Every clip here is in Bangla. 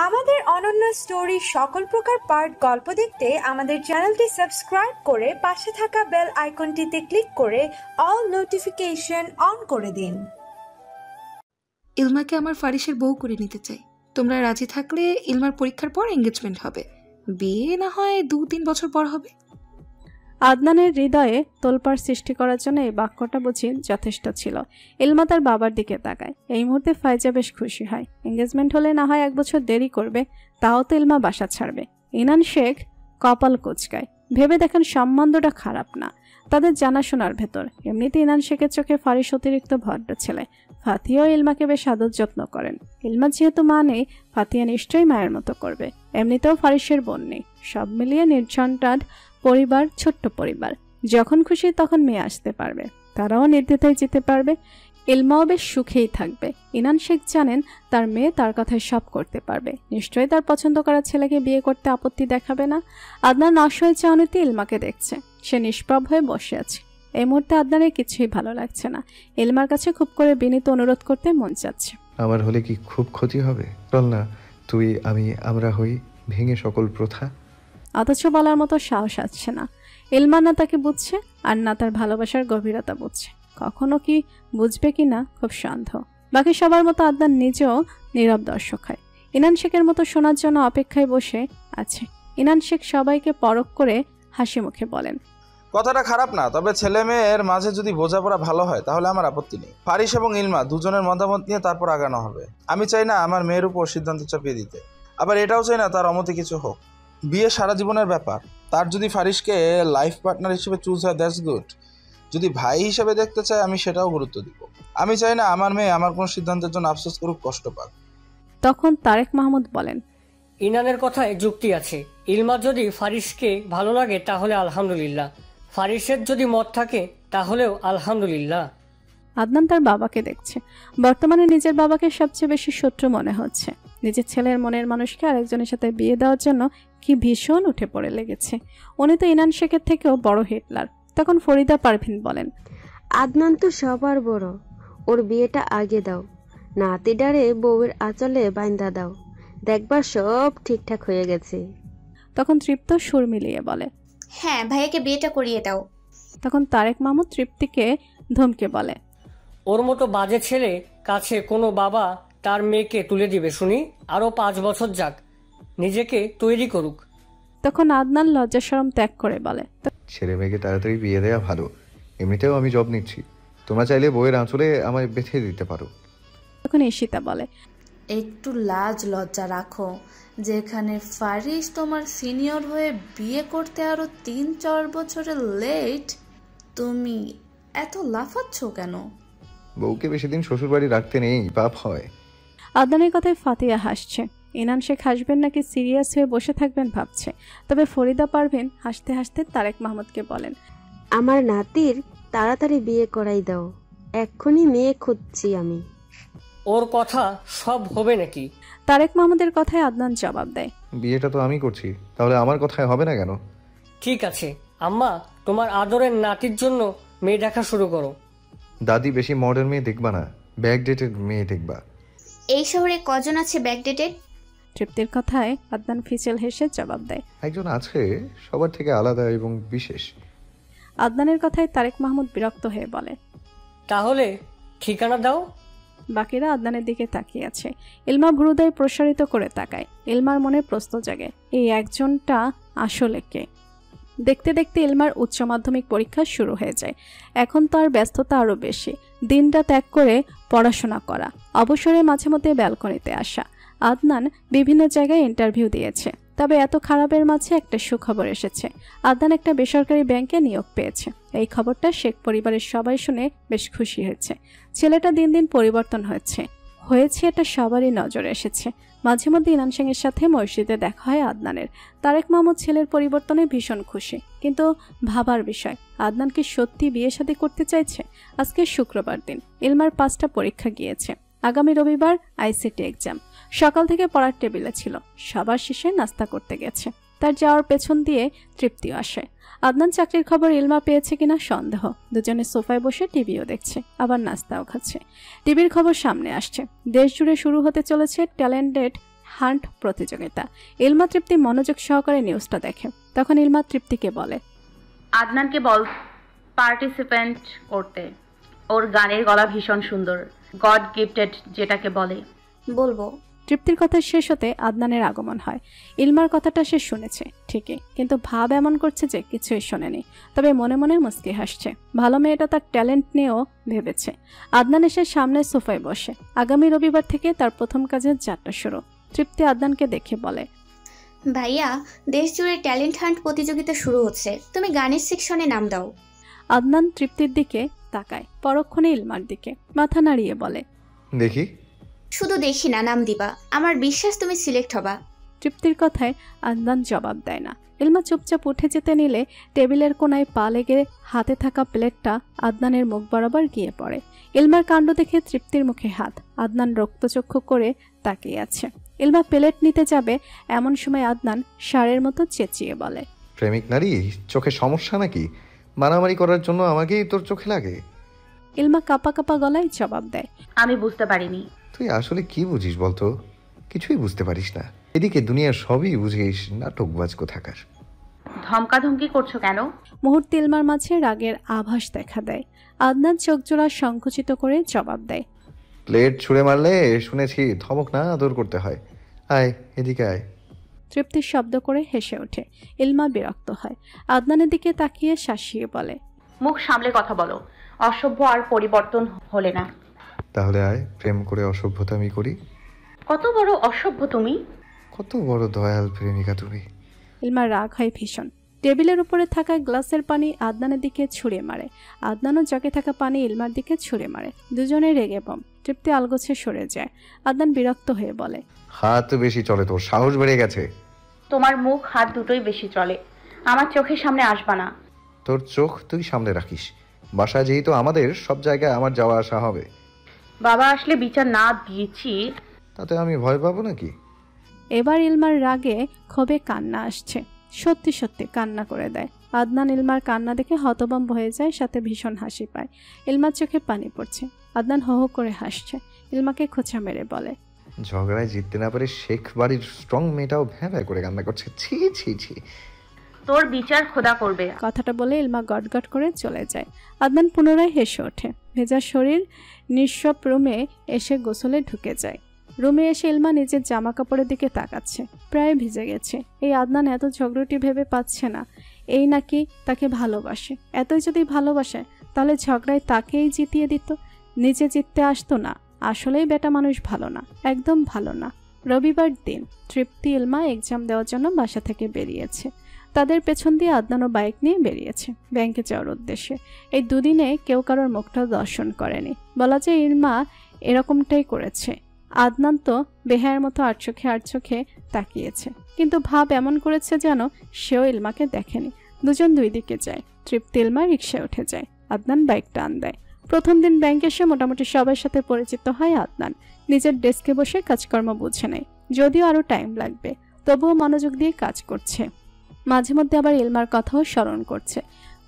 আমাদের অনন্য স্টোরি সকল প্রকার পার্ট গল্প দেখতে আমাদের চ্যানেলটি সাবস্ক্রাইব করে পাশে থাকা বেল আইকনটিতে ক্লিক করে অল নোটিফিকেশন অন করে দিন। ইলমাকে আমার ফারিসের বউ করে নিতে চাই। তোমরা রাজি থাকলে ইলমার পরীক্ষার পর এঙ্গেজমেন্ট হবে, বিয়ে না হয় 2-3 বছর পর হবে। আদনানের হৃদয়ে তোলপাড় সৃষ্টি করার জন্য এই বাক্যটা বুঝি যথেষ্ট ছিল। ইলমা তার বাবার দিকে তাকায়। এই মুহূর্তে ফাইজা বেশ খুশি হয়। এঙ্গেজমেন্ট হলে না হয় 1 বছর দেরি করবে, তাও তো ইলমা বাসা ছাড়বে। ইনান শেখ কপাল কুঁচকায়। ভেবে দেখেন সম্বন্ধটা খারাপ না, তাদের জানাশোনার ভেতর। এমনিতে ইনান শেখের চোখে ফারিস অতিরিক্ত ভদ্র ছেলে। ফাতিহাও ইলমাকে বেশ আদর যত্ন করেন। ইলমা যেহেতু মা নেই, ফাতিহা নিশ্চয়ই মায়ের মতো করবে। এমনিতেও ফারিসের বোন নেই। সব মিলিয়ে নির্ঝঞ্ঝাট পরিবার, ছোট্ট পরিবার। যখন খুশি তখন মেয়ে আসতে পারবে, তারাও নির্দ্বিধায় যেতে পারবে। ইলমাও বেশ সুখেই থাকবে। ইনান শেখ জানেন তার মেয়ে তার কথায় সব করতে পারবে। নিশ্চয়ই তার পছন্দ করা ছেলেকে বিয়ে করতে আপত্তি দেখাবে না। আদনান অসহায় চাহনিতে ইলমাকে দেখছে। সে নিষ্প্রভ হয়ে বসে আছে। এই মুহূর্তে আদনানের কিছুই ভালো লাগছে না। ইলমার কাছে খুব করে বিনীত অনুরোধ করতে মন চাচ্ছে। আমার হলে কি খুব ক্ষতি হবে? চল না, তুই আমি আমরা হই, ভেঙে সকল প্রথা। অথচ বলার মতো সাহস আসছে না। ইলমা না তাকে বুঝছে, আর না তার ভালোবাসার গভীরতা বুঝছে। কখনো কি বুঝবে কি না খুব সন্দেহ। বাকি সবার মতো আদনান নিজেও নীরব দর্শক হয়। ইনান শেখের মতো শোনার জন্য অপেক্ষায় বসে আছে। ইনান শেখ সবাইকে পরখ করে হাসি মুখে বলেন, কথাটা খারাপ না, তবে ছেলে মেয়ের মাঝে যদি বোঝাপড়া ভালো হয় তাহলে আমার আপত্তি নেই। ফারিস এবং ইলমা দুজনের মতামত নিয়ে তারপর আগানো হবে। আমি চাই না আমার মেয়ের উপর সিদ্ধান্ত চাপিয়ে দিতে, আবার এটাও চাই না তার অমতে কিছু হোক। বিয়ে সারা জীবনের ব্যাপার। তার যদি ফারিসকে লাইফ পার্টনার হিসেবে চুজ হয়, দ্যাটস গুড। যদি ভাই হিসেবে দেখতে চায়, আমি সেটাও গুরুত্ব দিব। আমি চাই না আমার মেয়ে আমার কোনো সিদ্ধান্তের জন্য আফসোস করুক, কষ্ট পাক। তখন তারেক মাহমুদ বলেন, ইনানের কথায় যুক্তি আছে। ইলমা যদি ফারিসকে ভালো লাগে তাহলে আলহামদুলিল্লাহ, ফারিসের যদি মত থাকে তাহলেও আলহামদুলিল্লাহ। আদনান তার বাবাকে দেখছে। বর্তমানে নিজের বাবাকে সবচেয়ে বেশি শত্রু মনে হচ্ছে। নিজের ছেলের মনের মানুষকে আরেকজনের সাথে বিয়ে দেওয়ার জন্য কি ভীষণ উঠে পড়ে লেগেছে। উনি তো ইনান শেখের থেকেও বড় হিটলার। তখন ফরিদা পারভিন বলেন, আদনান তো সবার বড়, ওর বিয়েটা আগে দাও, নাতিডারে বউয়ের আঁচলে বাইন্ধা দাও, দেখবার সব ঠিকঠাক হয়ে গেছে। তখন তৃপ্ত সুর মিলিয়ে বলে, হ্যাঁ, ভাইয়াকে বিয়েটা করিয়ে দাও। তখন তারেক মাহমুদ তৃপ্তিকে ধমকে বলে, ওর মতো বাজে ছেলে কাছে কোনো বাবা তার মেয়েকে তুলে দিবে শুনি? আরো 5 বছর যাক, নিজেকে তৈরি করুক। তখন আদনান লজ্জা শরম ত্যাগ করে বলে, ছেলে মেয়েকে তাড়াতাড়ি বিয়ে দেওয়া ভালো। এমনিতেও আমি জব নিচ্ছি, তোমরা চাইলে বইয়ের আঁচলে আমায় বেঁধে দিতে পারো। তখন ঈশিতা বলে, একটু লাজ লজ্জা রাখো। যেখানে ফারিস তোমার সিনিয়র হয়ে বিয়ে করতে আরো 3-4 বছরের লেট, তুমি এত লাফাচ্ছ কেন? বউকে বেশি দিন শ্বশুর বাড়ি রাখতে নেই, পাপ হয়। আদনানের কথায় ফাতিহা হাসছে। ইনান শেখ হাসবেন নাকি সিরিয়াস হয়ে বসে থাকবেন ভাবছে। তবে ফরিদা পারভিন হাসতে হাসতে তারেক মাহমুদকে বলেন, আমার নাতির তাড়াতাড়ি বিয়ে করাই দাও, এক্ষুনি মেয়ে খুঁজছি আমি। ওর কথা সব হবে নাকি? তারেক মাহমুদের কথায় আদনান জবাব দেয়, বিয়েটা তো আমি করছি, তাহলে আমার কথায় হবে না কেন? ঠিক আছে আম্মা, তোমার আদরের নাতির জন্য মেয়ে দেখা শুরু করো। দাদি, বেশি মডার্ন মেয়ে দেখবা না, ব্যাকডেটেড মেয়ে দেখবা। এই শহরে কজন আছে ব্যাকডেটেড? তৃপ্তির কথায় আদনান ফিচেল হেসে জবাব দেয়, একজন আছে, সবার থেকে আলাদা এবং বিশেষ। আদনানের কথায় তারেক মাহমুদ বিরক্ত হয়ে বলে, তাহলে ঠিকানা দাও। বাকিরা আদনানের দিকে তাকিয়ে আছে। ইলমা ভ্রুদয় প্রসারিত করে তাকায়। ইলমার মনে প্রশ্ন জাগে, এই একজনটা আসলে কে? দেখতে দেখতে ইলমার উচ্চ মাধ্যমিক পরীক্ষা শুরু হয়ে যায়। এখন তো আর ব্যস্ততা আরও বেশি। দিনটা ত্যাগ করে পড়াশোনা করা, অবসরে মাঝে মধ্যে ব্যালকনিতে আসা। আদনান বিভিন্ন জায়গায় ইন্টারভিউ দিয়েছে, তবে এত খারাপের মাঝে একটা সুখবর এসেছে। আদনান একটা বেসরকারি ব্যাংকে নিয়োগ পেয়েছে। এই খবরটা শেখ পরিবারের সবাই শুনে বেশ খুশি হয়েছে। ছেলেটা দিন দিন পরিবর্তন হয়েছে এটা সবারই নজরে এসেছে। মাঝে মধ্যে ইনান সিংয়ের সাথে মসজিদে দেখা হয় আদনানের। তারেক মাহমুদ ছেলের পরিবর্তনে ভীষণ খুশি, কিন্তু ভাবার বিষয়, আদনান কি সত্যি বিয়ে শাদী করতে চাইছে? আজকে শুক্রবার দিন, ইলমার 5টা পরীক্ষা গিয়েছে। আগামী রবিবার আইসিটি এক্সাম। সকাল থেকে পড়ার টেবিলে ছিল, সবার শেষে নাস্তা করতে গেছে। তার যাওয়ার পেছন দিয়ে তৃপ্তিও আসে। আদনান চাকরির খবর ইলমা পেয়েছে কিনা সন্দেহ। দুজনে সোফায় বসে টিভিও দেখছে, আবার নাস্তাও খাচ্ছে। টিভির খবর সামনে আসছে, দেশ জুড়ে শুরু হতে চলেছে ট্যালেন্টেড হান্ট প্রতিযোগিতা। ইলমা তৃপ্তি মনোযোগ সহকারে নিউজটা দেখে। তখন ইলমা তৃপ্তিকে বলে, আদনানকে বল পার্টিসিপেন্ট করতে। ওর গানের গলা ভীষণ সুন্দর, গড গিফটেড যেটাকে বলে। বলবো। তৃপ্তির কথা শেষ হতে আদনানের আগমন হয়। ইলমার কথাটা সে শুনেছে ঠিকই, কিন্তু ভাব এমন করছে যে কিছুই শোনেনি। তবে মনে মনে মুস্কি হাসছে। ভালো মেয়েটা তার ট্যালেন্ট নিয়েও ভেবেছে। আদনান এসে সামনে সোফায় বসে। আগামী রবিবার থেকে তার প্রথম কাজের যাত্রা শুরু। তৃপ্তি আদনানকে দেখে বলে, ভাইয়া, দেশ জুড়ে ট্যালেন্ট হান্ট প্রতিযোগিতা শুরু হচ্ছে, তুমি গানের সেকশনে নাম দাও। আদনান তৃপ্তির দিকে তাকায়, পরক্ষণে ইলমার দিকে মাথা নাড়িয়ে বলে, দেখি। শুধু দেখি না, নাম দিবা। আমার বিশ্বাস তুমি সিলেক্ট হবা। তৃপ্তির কথায় আদনান জবাব দেয় না। ইলমা চুপচাপ উঠে যেতে নিলে টেবিলের কোনায় পা লেগে হাতে থাকা প্লেটটা আদনানের মুখ বরাবর গিয়ে পড়ে। ইলমার কাণ্ড দেখে তৃপ্তির মুখে হাত। আদনান রক্তচক্ষু করে তাকিয়ে আছে। ইলমা প্লেট নিতে যাবে, এমন সময় আদনান ষাঁড়ের মতো চেঁচিয়ে বলে, প্রেমিক নারী, চোখে সমস্যা নাকি? মারামারি করার জন্য আমাকেই তোর চোখে লাগে? ইলমা কাপা কাপা গলায় জবাব দেয়, আমি বুঝতে পারিনি। তুই আসলে কি বুঝিস বলতো? কিছুই বুঝতে পারিস না। এদিকে দুনিয়ার সবই বুঝিস, নাটকবাজ কোথাকার। ধমকাধমকি করছো কেন? মুহূর্তে ইলমার মাঝে রাগের আভাস দেখা দেয়। আদনান চোখ জোড়া সংকুচিত করে জবাব দেয়, প্লেট ছুঁড়ে মারলে শুনেছি ধমক না আদর করতে হয়। আয় এদিকে আয়। তৃপ্তির শব্দ করে হেসে ওঠে। ইলমা বিরক্ত হয়। আদনানের দিকে তাকিয়ে শাসিয়ে বলে, মুখ সামলে কথা বলো, অসভ্য আর পরিবর্তন হলে না। তাহলে আয়, প্রেম করে অসভ্যতা আমি করি। কত বড় অসভ্য তুমি! কত বড় দয়াল প্রেমিকা তুমি! ইলমার রাগ হয় ভীষণ। টেবিলের উপরে থাকা গ্লাসের পানি আদনানের দিকে ছুঁড়ে মারে। আদনানও জগে থাকা পানি ইলমার দিকে ছুঁড়ে মারে। দুজনে রেগে বম। তৃপ্তি আলগোছে সরে যায়। আদনান বিরক্ত হয়ে বলে, হাত বেশি চলে তোর, সাহস বেড়ে গেছে। তোমার মুখ হাত দুটোই বেশি চলে। আমার চোখের সামনে আসবা না। তোর চোখ তুই সামনে রাখিস। বাসা যেহেতু আমাদের, সব জায়গায় আমার যাওয়া আসা হবে। বাবা আসলে বিচার না দিয়েছি তাতে আমি ভয় পাবো নাকি? এবার ইলমার রাগে ক্ষোভে কান্না আসছে। সত্যি সত্যি কান্না করে দেয়। আদনান ইলমার কান্না দেখে হতভম্ব হয়ে যায়, সাথে ভীষণ হাসি পায়। ইলমার চোখে পানি পড়ছে। আদনান হো হো করে হাসছে। ইলমাকে খোঁচা মেরে বলে, ঝগড়ায় জিততে না পারে শেখ বাড়ির স্ট্রং মেয়েটাও ভ্যাঁ ভ্যাঁ করে কান্না করছে। ছি ছি ছি। তোর বিচার খোদা করবে। কথাটা বলে ইলমা গটগট করে চলে যায়। আদনান পুনরায় হেসে ওঠে। ভেজা শরীর নিঃসব রুমে এসে গোসলে ঢুকে যায়। রুমে এসে ইলমা নিজের জামা কাপড়ের দিকে তাকাচ্ছে। প্রায় ভিজে গেছে। এই আদনান এত ঝগড়ুটি ভেবে পাচ্ছে না এই নাকি তাকে ভালোবাসে। এতই যদি ভালোবাসে তাহলে ঝগড়ায় তাকেই জিতিয়ে দিত, নিজে জিততে আসতো না। আসলেই বেটা মানুষ ভালো না, একদম ভালো না। রবিবার দিন তৃপ্তি ইলমা এক্সাম দেওয়ার জন্য বাসা থেকে বেরিয়েছে। তাদের পেছন দিয়ে আদনানও বাইক নিয়ে বেরিয়েছে ব্যাংকে যাওয়ার উদ্দেশ্যে। এই দুদিনে কেউ কারোর মুখটা দর্শন করেনি। বলা যায় ইলমা এরকমটাই করেছে। আদনান তো বেহায়ের মতো আর চোখে তাকিয়েছে, কিন্তু ভাব এমন করেছে যেন সেও ইলমাকে দেখেনি। দুজন দুই দিকে যায়। তৃপ্তি ইলমা রিক্সায় উঠে যায়। আদনান বাইক টান দেয়। প্রথম দিন ব্যাংকে এসে মোটামুটি সবার সাথে পরিচিত হয় আদনান। নিজের ডেস্কে বসে কাজকর্ম বুঝে নেয়। যদিও আরও টাইম লাগবে, তবুও মনোযোগ দিয়ে কাজ করছে। মাঝে মধ্যে আবার ইলমার কথাও স্মরণ করছে।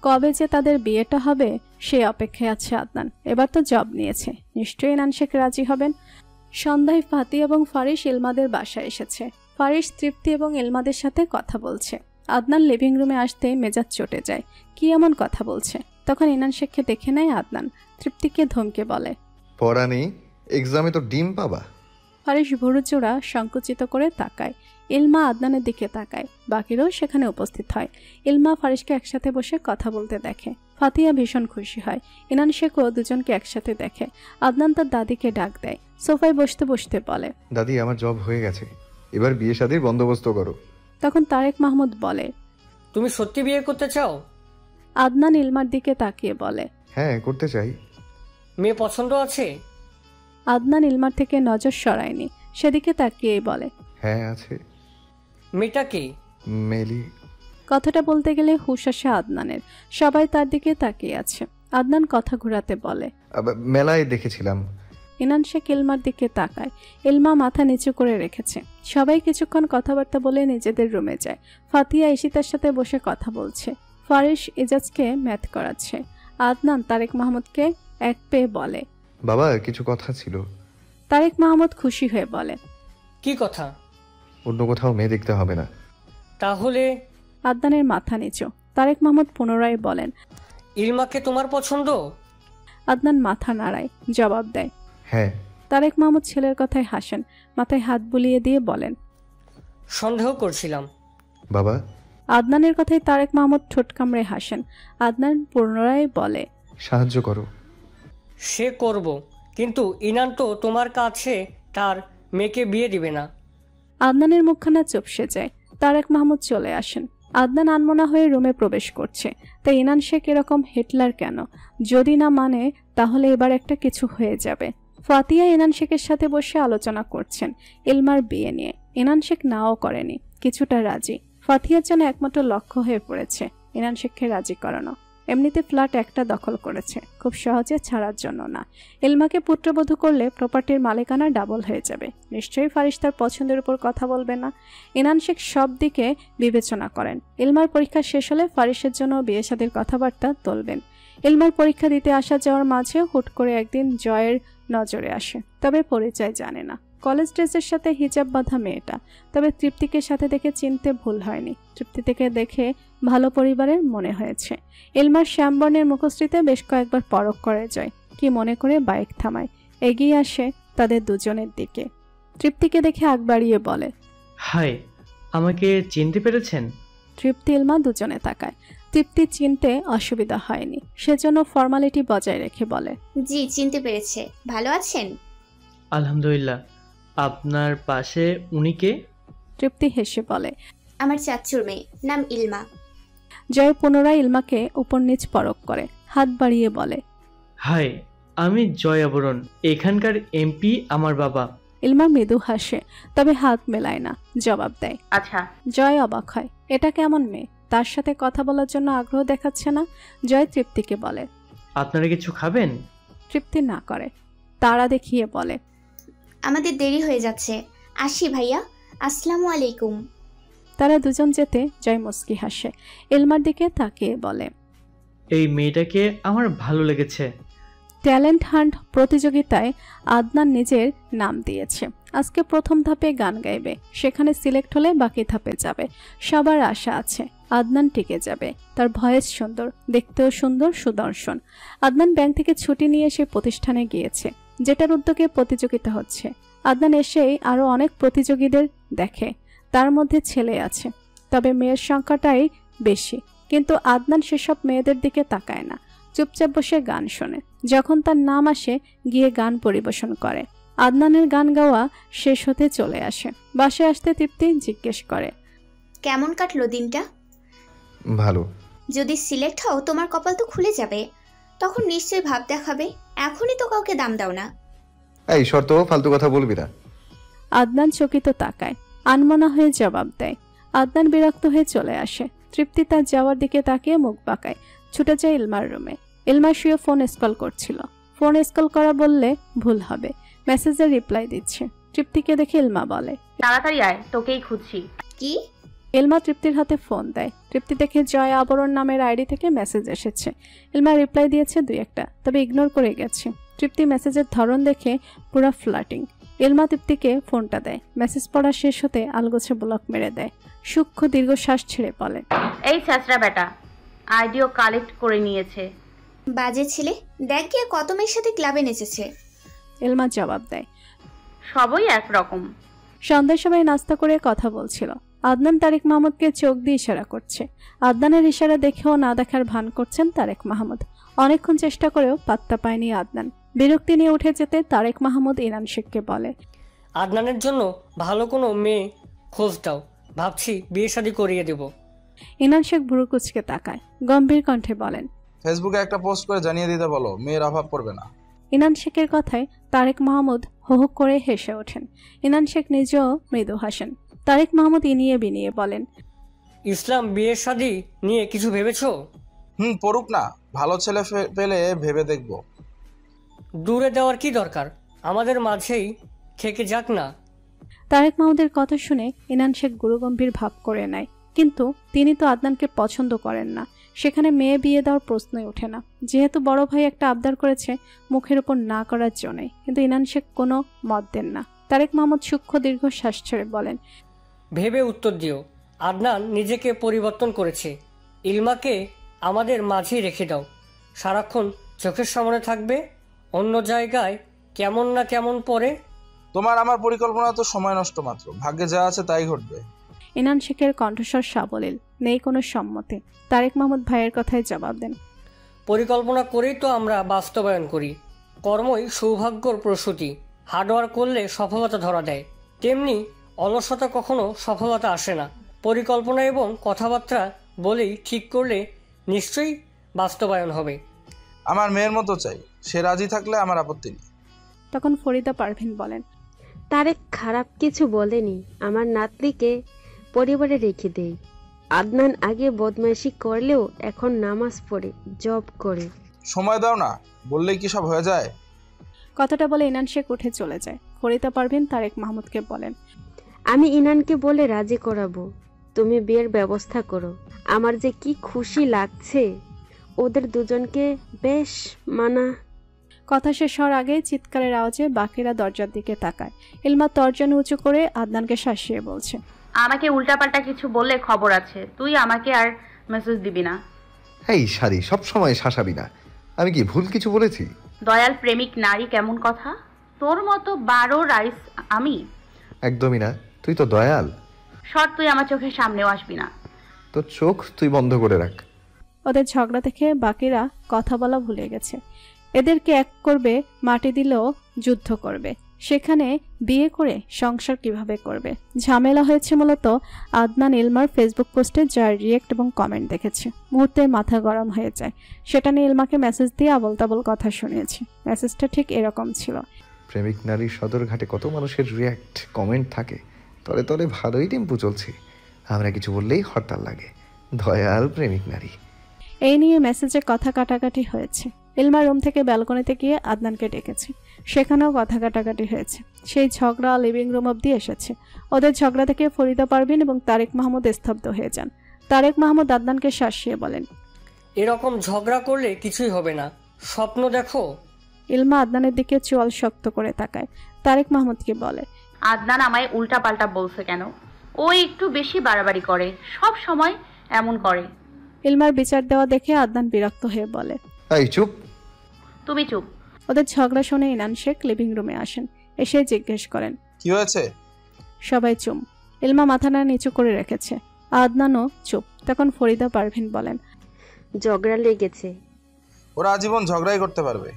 কবে যে তাদের বিয়েটা হবে সেই অপেক্ষায় আছে আদনান। এবার তো জব নিয়েছে, নিশ্চয়ই ইনান শেখ রাজি হবেন। সন্ধ্যায় ফাতি এবং ফারিস ইলমাদের বাসায় এসেছে। ফারিস তৃপ্তি এবং ইলমাদের সাথে কথা বলছে। আদনান লিভিং রুমে আসতেই মেজাজ চটে যায়। কি এমন কথা বলছে? তখন ইনান শেখকে দেখে নেয় আদনান। তৃপ্তিকে ধমকে বলে, পড়া নেই, এক্সামে তো ডিম পাবা। ফারিস ভুরুচোড়া সংকুচিত করে তাকায়। ইলমা আদনানের দিকে তাকায়। বাকিরাও সেখানে উপস্থিত হয়। ইলমা ফারিসকে একসাথে বসে কথা বলতে দেখে। ফাতিয়া ভীষণ খুশি হয়। ইনান শেখও দুজনকে একসাথে দেখে। আদনান তার দাদিকে ডাক দেয়। সোফায় বসতে বসতে বলে, দাদি আমার জব হয়ে গেছে, এবার বিয়ে শাদীর বন্দোবস্ত করো। তখন তারেক মাহমুদ বলে, তুমি সত্যি বিয়ে করতে চাও? আদনান ইলমার দিকে তাকিয়ে বলে, হ্যাঁ করতে চাই। মেয়ে পছন্দ আছে? আদনান ইলমার থেকে নজর সরায়নি, সেদিকে তাকিয়েই বলে, হ্যাঁ আছে। মেয়েটা কি? মেলি। কথাটা বলতে গেলে হুশ আসে আদনানের। সবাই তার দিকে তাকিয়ে আছে। আদনান কথা ঘোরাতে বলে, মেলায় দেখেছিলাম। ইনান শেখ ইলমার দিকে তাকায়। ইলমা মাথা নিচু করে রেখেছে। সবাই কিছুক্ষণ কথাবার্তা বলে নিজেদের রুমে যায়। ফাতিয়া ঈশিতার সাথে বসে কথা বলছে। ফারিস এজাজকে ম্যাথ করাচ্ছে। আদনান তারেক মাহমুদকে এক পেয়ে বলে, বাবা কিছু কথা ছিল। তারেক মাহমুদ খুশি হয়ে বলে, কি কথা? অন্য কোথাও মেয়ে দেখতে হবে না। তাহলে? আদনানের মাথা নিচু। তারেক মাহমুদ পুনরায় বলেন, ইলমাকে তোমার পছন্দ? আদনান মাথা নাড়ায়, জবাব দেয়, হ্যাঁ। তারেক মাহমুদ ছেলের কথায় হাসেন, মাথায় হাত বুলিয়ে দিয়ে বলেন, সন্দেহ করছিলাম। বাবা? আদনানের কথায় তারেক মাহমুদ ঠোঁট কামড়ে হাসেন। আদনান পুনরায় বলে, সাহায্য করো। সে করব, কিন্তু ইনান তো তোমার কাছে তার মেয়েকে বিয়ে দিবে না। আদনানের মুখখানা চুপসে যায়। তারেক মাহমুদ চলে আসেন। আদনান আনমনা হয়ে রুমে প্রবেশ করছে। তাই ইনান শেখ এরকম হিটলার কেন? যদি না মানে তাহলে এবার একটা কিছু হয়ে যাবে। ফাতিয়া ইনান শেখের সাথে বসে আলোচনা করছেন ইলমার বিয়ে নিয়ে। ইনান শেখ নাও করেনি, কিছুটা রাজি। ফাতিয়ার জন্য একমাত্র লক্ষ্য হয়ে পড়েছে ইনান শেখকে রাজি করানো। এমনিতে ফ্ল্যাট একটা দখল করেছে, খুব সহজে ছাড়ার জন্য না। ইলমাকে পুত্রবধূ করলে প্রপার্টির মালিকানা ডাবল হয়ে যাবে। নিশ্চয়ই ফারিস তার পছন্দের উপর কথা বলবে না। ইনান শেখ সব দিকে বিবেচনা করেন। ইলমার পরীক্ষা শেষ হলে ফারিসের জন্য বিয়ে শাদীর কথাবার্তা তুলবেন। ইলমার পরীক্ষা দিতে আসা যাওয়ার মাঝে হুট করে একদিন জয়ের নজরে আসে, তবে পরিচয় জানে না। কলেজ ড্রেসের সাথে হিজাব বাঁধা মেয়েটা, তবে তৃপ্তিকে সাথে দেখে চিনতে ভুল হয়নি। তৃপ্তি থেকে দেখে ভালো পরিবারের মনে হয়েছে। ইলমার শ্যামবর্ণের মুখশ্রীতে বেশ কয়েকবার পরখ করে যায়, কি মনে করে বাইক থামায়। এগিয়ে আসে তাদের দুজনের দিকে। তৃপ্তিকে দেখে আগ বাড়িয়ে বলে, হাই, আমাকে চিনতে পেরেছেন? তৃপ্তি ইলমা দুজনে তাকায়। তৃপ্তি চিনতে অসুবিধা হয়নি, সেজন্য ফর্মালিটি বজায় রেখে বলে, জি চিনতে পেরেছে। ভালো আছেন? আলহামদুলিল্লাহ। আপনার পাশে উনি কে? তৃপ্তি হেসে বলে, আমার চাচ্চুর মেয়ে, নাম ইলমা। জয় পুনরায় ইলমাকে উপর নিচ পরখ করে, হাত বাড়িয়ে বলে, হাই, আমি জয় আবরণ, এখানকার এমপি আমার বাবা। ইলমা মৃদু হাসে, তবে হাত মেলায় না, জবাব দেয়। আচ্ছা। জয় অবাক হয়, এটা কেমন মেয়ে, তার সাথে কথা বলার জন্য আগ্রহ দেখাচ্ছে না। জয় তৃপ্তিকে বলে, আপনারা কিছু খাবেন? তৃপ্তি না করে, তারা দেখিয়ে বলে, আমাদের দেরি হয়ে যাচ্ছে, আসি ভাইয়া, আসসালামু আলাইকুম। তারা দুজন যেতে জয় মুস্কি হাসে। ইলমার দিকে তাকিয়ে বলে, এই মেয়েটাকে আমার ভালো লেগেছে। ট্যালেন্ট হান্ট প্রতিযোগিতায় আদনান নিজের নাম দিয়েছে। আজকে প্রথম ধাপে গান গাইবে, সেখানে সিলেক্ট হলে বাকি ধাপে যাবে। সবার আশা আছে আদনান টিকে যাবে। তার ভয়েস সুন্দর, দেখতেও সুন্দর, সুদর্শন। আদনান ব্যাংক থেকে ছুটি নিয়ে সে প্রতিষ্ঠানে গিয়েছে যেটার উদ্যোগে প্রতিযোগিতা হচ্ছে। আদনান এসেই আরও অনেক প্রতিযোগীদের দেখে, তার মধ্যে ছেলে আছে, তবে মেয়ের সংখ্যাটাই বেশি। কিন্তু আদনান সেসব মেয়েদের দিকে তাকায় না, চুপচাপ বসে গান শোনে। যখন তার নাম আসে গিয়ে গান পরিবেশন করে। আদনানের গান গাওয়া শেষ হতে চলে আসে। বাসায় আসতে তৃপ্তি জিজ্ঞেস করে, কেমন কাটলো দিনটা? ভালো। যদি সিলেক্ট হও তোমার কপাল তো খুলে যাবে, তখন নিশ্চয়ই ভাব দেখাবে। এখনই তো কাউকে দাম দাও না। এই শর্ত, ফালতু কথা বলবি না। আদনান চকিত তাকায়, আনমনা হয়ে জবাব দেয়। আদনান বিরক্ত হয়ে চলে আসে। তৃপ্তি তার যাওয়ার দিকে তাকিয়ে মুখ বাঁকায়, ছুটে যায় ইলমার রুমে। ইলমা শুয়ে ফোন স্ক্রল করছিল। ফোন স্ক্রল করা বললে ভুল হবে, মেসেজের রিপ্লাই দিচ্ছে। তৃপ্তিকে দেখে ইলমা বলে, তাড়াতাড়ি আয়, তোকেই খুঁজছি। কি? ইলমা তৃপ্তির হাতে ফোন দেয়। তৃপ্তি দেখে জয় আবরণ নামের আইডি থেকে মেসেজ এসেছে। ইলমা রিপ্লাই দিয়েছে দুই একটা, তবে ইগনোর করে গেছে। তৃপ্তি মেসেজের ধরন দেখে পুরো ফ্লার্টিং। ইলমা তৃপ্তিকে ফোনটা দেয়। মেসেজ পড়া শেষ হতে আলগোছে ব্লক মেরে দেয়। সূক্ষ্ম দীর্ঘশ্বাস ছেড়ে বলে, এই ছ্যাচরা বেটা আইডিও কালেক্ট করে নিয়েছে। বাজে ছেলে, দেখ গিয়ে কত মেয়ের সাথে ক্লাবে নেচেছে। ইলমা জবাব দেয়, সবই একরকম। সন্ধ্যার সময় নাস্তা করে কথা বলছিল। আদনান তারেক মাহমুদকে চোখ দিয়ে ইশারা করছে। আদনানের ইশারা দেখেও না দেখার ভান করছেন তারেক মাহমুদ। অনেকক্ষণ চেষ্টা করেও পাত্তা পায়নি আদনান। বিরক্তি নিয়ে উঠে যেতে তারেক মাহমুদ ইনান শেখকে বলে, আদনানের জন্য ভালো কোনো মেয়ে খোঁজ দাও, ভাবছি বিয়ে শাদী করিয়ে দেব। ইনান শেখ ভুরু কুচকে তাকায়, গম্ভীর কণ্ঠে বলেন, ফেসবুকে একটা পোস্ট করে জানিয়ে দিতে বলো, মেয়ের অভাব পড়বে না। ইনান শেখের কথায় তারেক মাহমুদ হো হো করে হেসে ওঠেন। ইনান শেখ নিজেও মৃদু হাসেন। তারেক মাহমুদ ইনিয়ে বিনিয়ে বলেন, ইসলাম বিয়ে শাদী নিয়ে কিছু ভেবেছো? পড়ুক না, ভালো ছেলে পেলে ভেবে দেখবো। দূরে দেওয়ার কি দরকার? আমাদের মাঝেই থেকে যাক না। তারেক মাহমুদের কথা শুনে ইনান শেখ গুরুগম্ভীর ভাব করে নেয়, কিন্তু তিনি তো আদনানকে পছন্দ করেন না, সেখানে মেয়ে বিয়ে দেওয়ার প্রশ্নই ওঠে না। যেহেতু বড় ভাই একটা আবদার করেছে, মুখের উপর না করার জন্যই, কিন্তু ইনান শেখ কোনো মত দেন না। তারেক মাহমুদ সূক্ষ্ম দীর্ঘশ্বাস ছেড়ে বলেন, ভেবে উত্তর দিও। আদনান নিজেকে পরিবর্তন করেছে। ইলমাকে আমাদের মাঝেই রেখে দাও, সারাক্ষণ চোখের সামনে থাকবে, অন্য জায়গায় কেমন না কেমন পরে। তোমার আমার পরিকল্পনা তো সময় নষ্ট মাত্র, ভাগ্যে যা আছে তাই ঘটবে। ইনান শেখের কণ্ঠস্বর সাবলীল, নেই কোনো সম্মতি। তারেক মাহমুদ ভাইয়ের কথায় জবাব দেন, পরিকল্পনা করেই তো আমরা বাস্তবায়ন করি। কর্মই সৌভাগ্যর প্রসূতি। হার্ডওয়ার্ক করলে সফলতা ধরা দেয়, তেমনি অলসতা কখনো সফলতা আসে না। পরিকল্পনা এবং কথাবার্তা বলেই ঠিক করলে নিশ্চয়ই বাস্তবায়ন হবে। আমার মেয়ের মতো চাই, সে রাজি থাকলে আমার আপত্তি নেই। তখন ফরিদা পারভিন বলেন, তারেক খারাপ কিছু বলেনি, আমার নাতনিকে পরিবারে রেখে দেই। আদনান আগে বদমাইশি করলেও এখন নামাজ পড়ে, জব করে। সময় দাও না, বললেই কি সব হয়ে যায়? কথাটা বলে ইনান শেখ উঠে চলে যায়। ফরিদা পারভিন তারেক মাহমুদকে বলেন, আমি ইনানকে বলে রাজি করাবো, তুমি বিয়ের ব্যবস্থা করো। আমার যে কি খুশি লাগছে, ওদের দুজনকে বেশ মানা। কথা শেষ হওয়ার আগে চিৎকারের আওয়াজে বাকিরা দরজার দিকে তাকায়। ইলমা তর্জন উঁচু করে আদনানকে শাসিয়ে বলছে, আমাকে উল্টাপাল্টা কিছু বললে খবর আছে, তুই আমাকে আর মেসেজ দিবি না। এই শাড়ি সবসময় শাসাবি না, আমি কি ভুল কিছু বলেছি? দয়াল প্রেমিক নারী কেমন কথা, তোর মতো 12 রাইস আমি? একদমই না, তুই তো দয়াল। শর্ট, তুই আমার চোখের সামনেও আসবি না। তোর চোখ তুই বন্ধ করে রাখ। ওদের ঝগড়া দেখে বাকিরা কথা বলা ভুলে গেছে। এদেরকে এক করবে, মাটি দিলেও যুদ্ধ করবে, সেখানে বিয়ে করে সংসার কিভাবে করবে। ঝামেলা হয়েছে মূলত আদনান ইলমার ফেসবুক পোস্টে, যার রিয়েক্ট এবং কমেন্ট দেখেছে। মুহূর্তে মাথা গরম হয়ে যায়। সেটা নিয়ে ইলমাকে মেসেজ দিয়ে আবল তাবল কথা শুনিয়েছি। মেসেজটা ঠিক এরকম ছিল, প্রেমিক নারীর সদরঘাটে কত মানুষের রিয়াক্ট কমেন্ট থাকে, তলে তলে ভালোই টেম্পু চলছে, আমরা কিছু বললেই হরতাল লাগে, দয়াল প্রেমিক নারী। এই নিয়ে মেসেজে কথা কাটাকাটি হয়েছে। ইলমা রুম থেকে ব্যালকনিতে গিয়ে আদনানকে ডেকেছে, সেখানেও কথা কাটাকাটি হয়েছে। সেই ঝগড়া লিভিং রুম অব্দি এসেছে। ওদের ঝগড়া থেকে ফরিদা পারভিন এবং তারেক মাহমুদ স্তব্ধ হয়ে যান। তারেক মাহমুদ আদনানকে শাসিয়ে বলেন, এরকম ঝগড়া করলে কিছুই হবে না, স্বপ্ন দেখো। ইলমা আদনানের দিকে চোয়াল শক্ত করে তাকায়। তারেক মাহমুদকে বলে, আদনান আমায় উল্টাপাল্টা বলছে কেন? ও একটু বেশি বাড়াবাড়ি করে, সব সময় এমন করে। ইলমার বিচার দেওয়া দেখে আদনান বিরক্ত হয়ে বলে, এই চুপ। তুমি চুপ। ওদের ঝগড়া শুনে ইনান শেখ লিভিং রুমে আসেন। এসে জিজ্ঞেস করেন, কি হয়েছে? সবাই চুপ। ইলমা মাথাটা নিচু করে রেখেছে। আদনানও চুপ। তখন ফরিদা পারভিন বলেন, ঝগড়া লেগেছে। ওরা আজীবন ঝগড়াই করতে পারবে।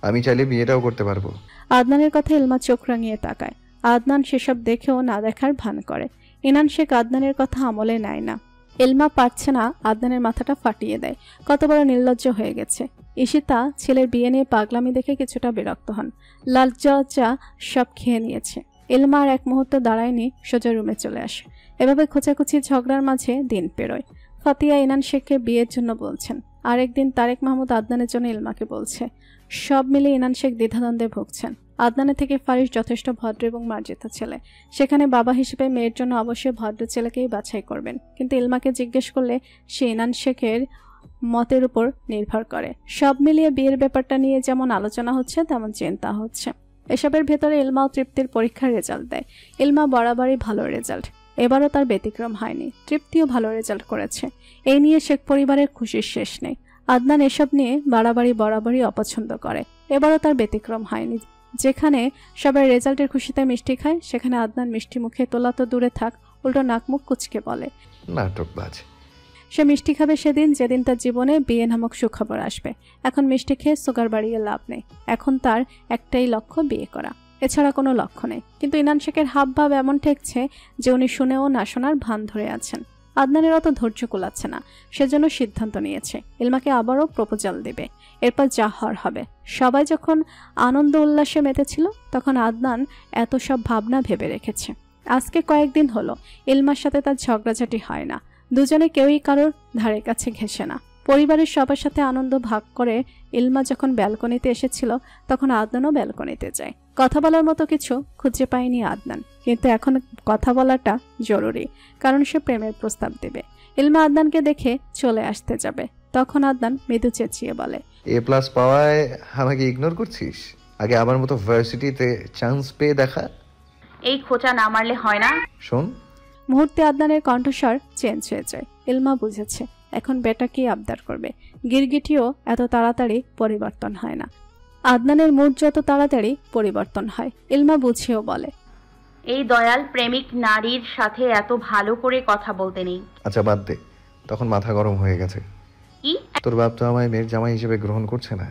আমি চাইলে বিয়েটাও করতে পারবো। আদনানের কথা ইলমা চোখ রাঙিয়ে তাকায়। আদনান সেসব দেখেও না দেখার ভান করে। ইনান শেখ আদনানের কথা আমলে নেয় না। ইলমা পারছে না, আদনানের মাথাটা ফাটিয়ে দেয়। কত বড় নির্লজ্জ হয়ে গেছে। ঈশিতা ছেলের বিয়ে নিয়ে পাগলামি দেখে কিছুটা বিরক্ত হন। লজ্জা সব খেয়ে নিয়েছে। ইলমা আর এক মুহূর্ত দাঁড়ায়নি, সোজা রুমে চলে আসে। এভাবে খোঁচাখুচি ঝগড়ার মাঝে দিন পেরোয়। ফাতিয়া ইনান শেখকে বিয়ের জন্য বলছেন। আরেকদিন তারেক মাহমুদ আদনানের জন্য ইলমাকে বলছে। সব মিলে ইনান শেখ দ্বিধাদ্বন্দ্বে ভুগছেন। আদনানের থেকে ফারিস যথেষ্ট ভদ্র এবং মার্জিত ছেলে। সেখানে বাবা হিসেবে মেয়ের জন্য অবশ্যই ভদ্র ছেলেকেই বাছাই করবেন। কিন্তু ইলমাকে জিজ্ঞেস করলে সে ইনান শেখের মতের উপর নির্ভর করে। সব মিলিয়ে বিয়ের ব্যাপারটা নিয়ে যেমন আলোচনা হচ্ছে, তেমন চিন্তা হচ্ছে। এসবের ভেতরে ইলমাও তৃপ্তির পরীক্ষার রেজাল্ট দেয়। ইলমা বরাবরই ভালো রেজাল্ট, এবারও তার ব্যতিক্রম হয়নি। তৃপ্তিও ভালো রেজাল্ট করেছে। এই নিয়ে শেখ পরিবারের খুশির শেষ নেই। আদনান এসব নিয়ে বরাবরই অপছন্দ করে। এবারও তার ব্যতিক্রম হয়নি। যেখানে সবাই রেজাল্টের খুশিতে মিষ্টি খায়, সেখানে আদনান মিষ্টি মুখে তোলা তো দূরে থাক, উল্টো নাক মুখ কুচকে বলে, নাটকবাজ। সে মিষ্টি খাবে সেদিন যেদিন তার জীবনে বিয়ে নামক সুখবর আসবে। এখন মিষ্টি খেয়ে সুগার বাড়িয়ে লাভ নেই। এখন তার একটাই লক্ষ্য, বিয়ে করা, এছাড়া কোনো লক্ষ্য নেই। কিন্তু ইনান শেখের হাবভাব এমন ঠেকছে যে উনি শুনেও না শোনার ভান ধরে আছেন। আদনানের অত ধৈর্য কুলাচ্ছে না, সেজন্য সিদ্ধান্ত নিয়েছে ইলমাকে আবারও প্রপোজাল দেবে। এরপর যা হওয়ার হবে। সবাই যখন আনন্দ উল্লাসে মেতেছিল, তখন আদনান এত সব ভাবনা ভেবে রেখেছে। আজকে কয়েকদিন হলো ইলমার সাথে তার ঝগড়াঝাটি হয় না। দুজনে কেউই কারোর ধারে কাছে ঘেঁষে না। পরিবারের সবার সাথে আনন্দ ভাগ করে ইলমা যখন ব্যালকনিতে এসেছিল তখন আদনানও ব্যালকনিতে যায়। কথা বলার মতো কিছু খুঁজে পায়নি আদনান, কিন্তু এখন কথা বলাটা জরুরি, কারণ সে প্রেমের প্রস্তাব দেবে। ইলমা আদনানকে দেখে চলে আসতে যাবে, তখন আদনান মৃদু চেঁচিয়ে বলে, A+ পাওয়ায় আমাকে ইগনোর করছিস? আগে আমার মতো ভার্সিটিতে চান্স পেয়ে দেখা। এই খোঁচা না মারলে হয় না। শোন। মুহূর্তে আদনানের কণ্ঠস্বর চেঞ্জ হয়ে যায়। ইলমা বুঝেছে এখন বেটা কি আবদার করবে। গিরগিটিও এত তাড়াতাড়ি পরিবর্তন হয় না, আদনানের মুড যত তাড়াতাড়ি পরিবর্তন হয়। ইলমা বুঝিয়েও বলে, এই দয়াল প্রেমিক নারীর সাথে এত ভালো করে কথা বলতে নেই। আচ্ছা বাদ দে, তখন মাথা গরম হয়ে গেছে। কি? তোর বাপ তো আমায় মেয়ের জামাই হিসেবে গ্রহণ করছে না।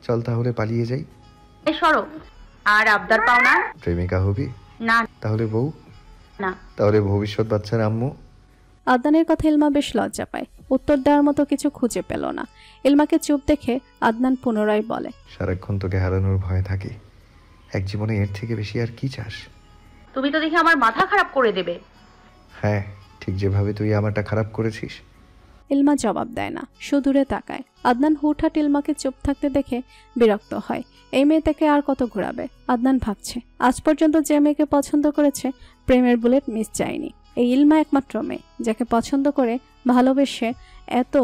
চল তাহলে পালিয়ে যাই। সরো। আর আবদার পাও না? প্রেমিকা হবি? না। তাহলে বউ? না। তাহলে ভবিষ্যৎ বাচ্চার আম্মু? আদনানের কথা ইলমা বেশ লজ্জা পায়, উত্তর দেওয়ার মতো কিছু খুঁজে পেল না। ইলমাকে চুপ দেখে আদনান পুনরায় বলে, সারাক্ষণ তোকে হারানোর ভয় থাকি, এক জীবনে এর থেকে বেশি আর কি চাস? তুমি তো দেখি আমার মাথা খারাপ করে দেবে। হ্যাঁ, ঠিক যেভাবে তুই আমারটা খারাপ করেছিস। ইলমা জবাব দেয় না, সুদূরে তাকায়। আদনান হুটহাট ইলমাকে চুপ থাকতে দেখে বিরক্ত হয়। এই মেয়েটাকে আর কত ঘোরাবে? আদনান ভাবছে আজ পর্যন্ত যে মেয়েকে পছন্দ করেছে প্রেমের বুলেট মিস যায়নি। এই ইলমা একমাত্র মেয়ে যাকে পছন্দ করে ভালোবেসে এত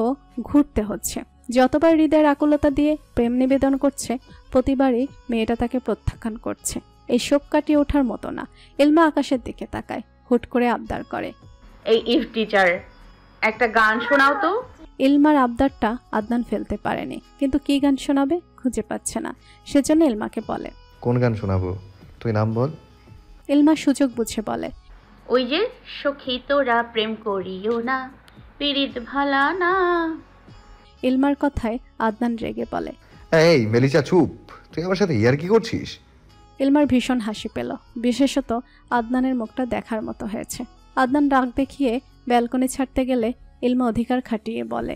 ঘুরতে হচ্ছে। যতবার হৃদয়ের আকুলতা দিয়ে প্রেম নিবেদন করছে প্রতিবারই মেয়েটা তাকে প্রত্যাখ্যান করছে। এই শোক কাটিয়ে ওঠার মতো না। ইলমা আকাশের দিকে তাকায়, হুট করে আবদার করে, এই ইফ টিচার একটা গান শোনাও তো। ইলমার আবদারটা আদনান ফেলতে পারেনি, কিন্তু কি গান শোনাবে খুঁজে পাচ্ছে না। সেজন্য ইলমাকে বলে, কোন গান শোনাবো? তুই নাম বল। ইলমা সুযোগ বুঝে বলে, ওই যে সখী তোরা প্রেম করিও না, পীড়িত ভালা না। ইলমার কথায় আদনান রেগে বলে, এই মেলিসা চুপ, তুই আমার সাথে ইয়ার কি করছিস? ইলমার ভীষণ হাসি পেল, বিশেষত আদনানের মুখটা দেখার মতো হয়েছে। আদনান রাগ দেখিয়ে ব্যালকনি ছাড়তে গেলে ইলমা অধিকার খাটিয়ে বলে,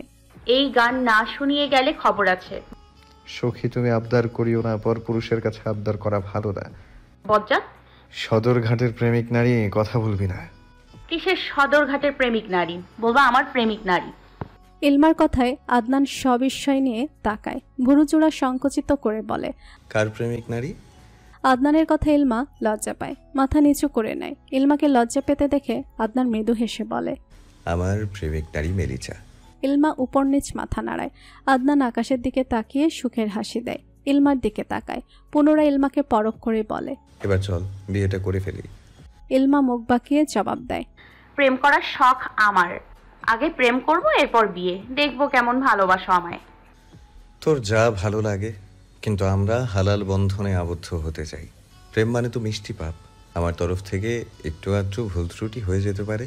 এই গান না শুনিয়ে গেলে খবর আছে। সখী তুমি আবদার করিও না, পর পুরুষের কাছে আবদার করা ভালো না। বজ্জাত। সদরঘাটের প্রেমিক নারী, কথা বলবি না। কিসের সদরঘাটের প্রেমিক নারী? বলবা আমার প্রেমিক নারী। ইলমার কথায় আদনান সবিস্ময় নিয়ে তাকায়, ভুরুজোড়া সংকুচিত করে বলে, কার প্রেমিক নারী? আদনানের কথা ইলমা লজ্জা পায়, মাথা নিচু করে নেয়। ইলমাকে লজ্জা পেতে দেখে আদনান মৃদু হেসে বলে, আমার প্রেমিক নারী মেলিসা। ইলমা উপর নিচ মাথা নাড়ায়। আদনান আকাশের দিকে তাকিয়ে সুখের হাসি দেয়, ইলমার দিকে তাকায়, পুনরায় ইলমাকে পরখ করে বলে, এবার চল বিয়েটা করে ফেলি। ইলমা মুখ বাঁকিয়ে জবাব দেয়, প্রেম করার শখ আমার, আগে প্রেম করব এরপর বিয়ে, দেখবো কেমন ভালোবাসো আমায়। তোর যা ভালো লাগে, কিন্তু আমরা হালাল বন্ধনে আবদ্ধ হতে চাই। প্রেম মানে তো মিষ্টি পাপ। আমার তরফ থেকে একটু আধটু ভুল ত্রুটি হয়ে যেতে পারে।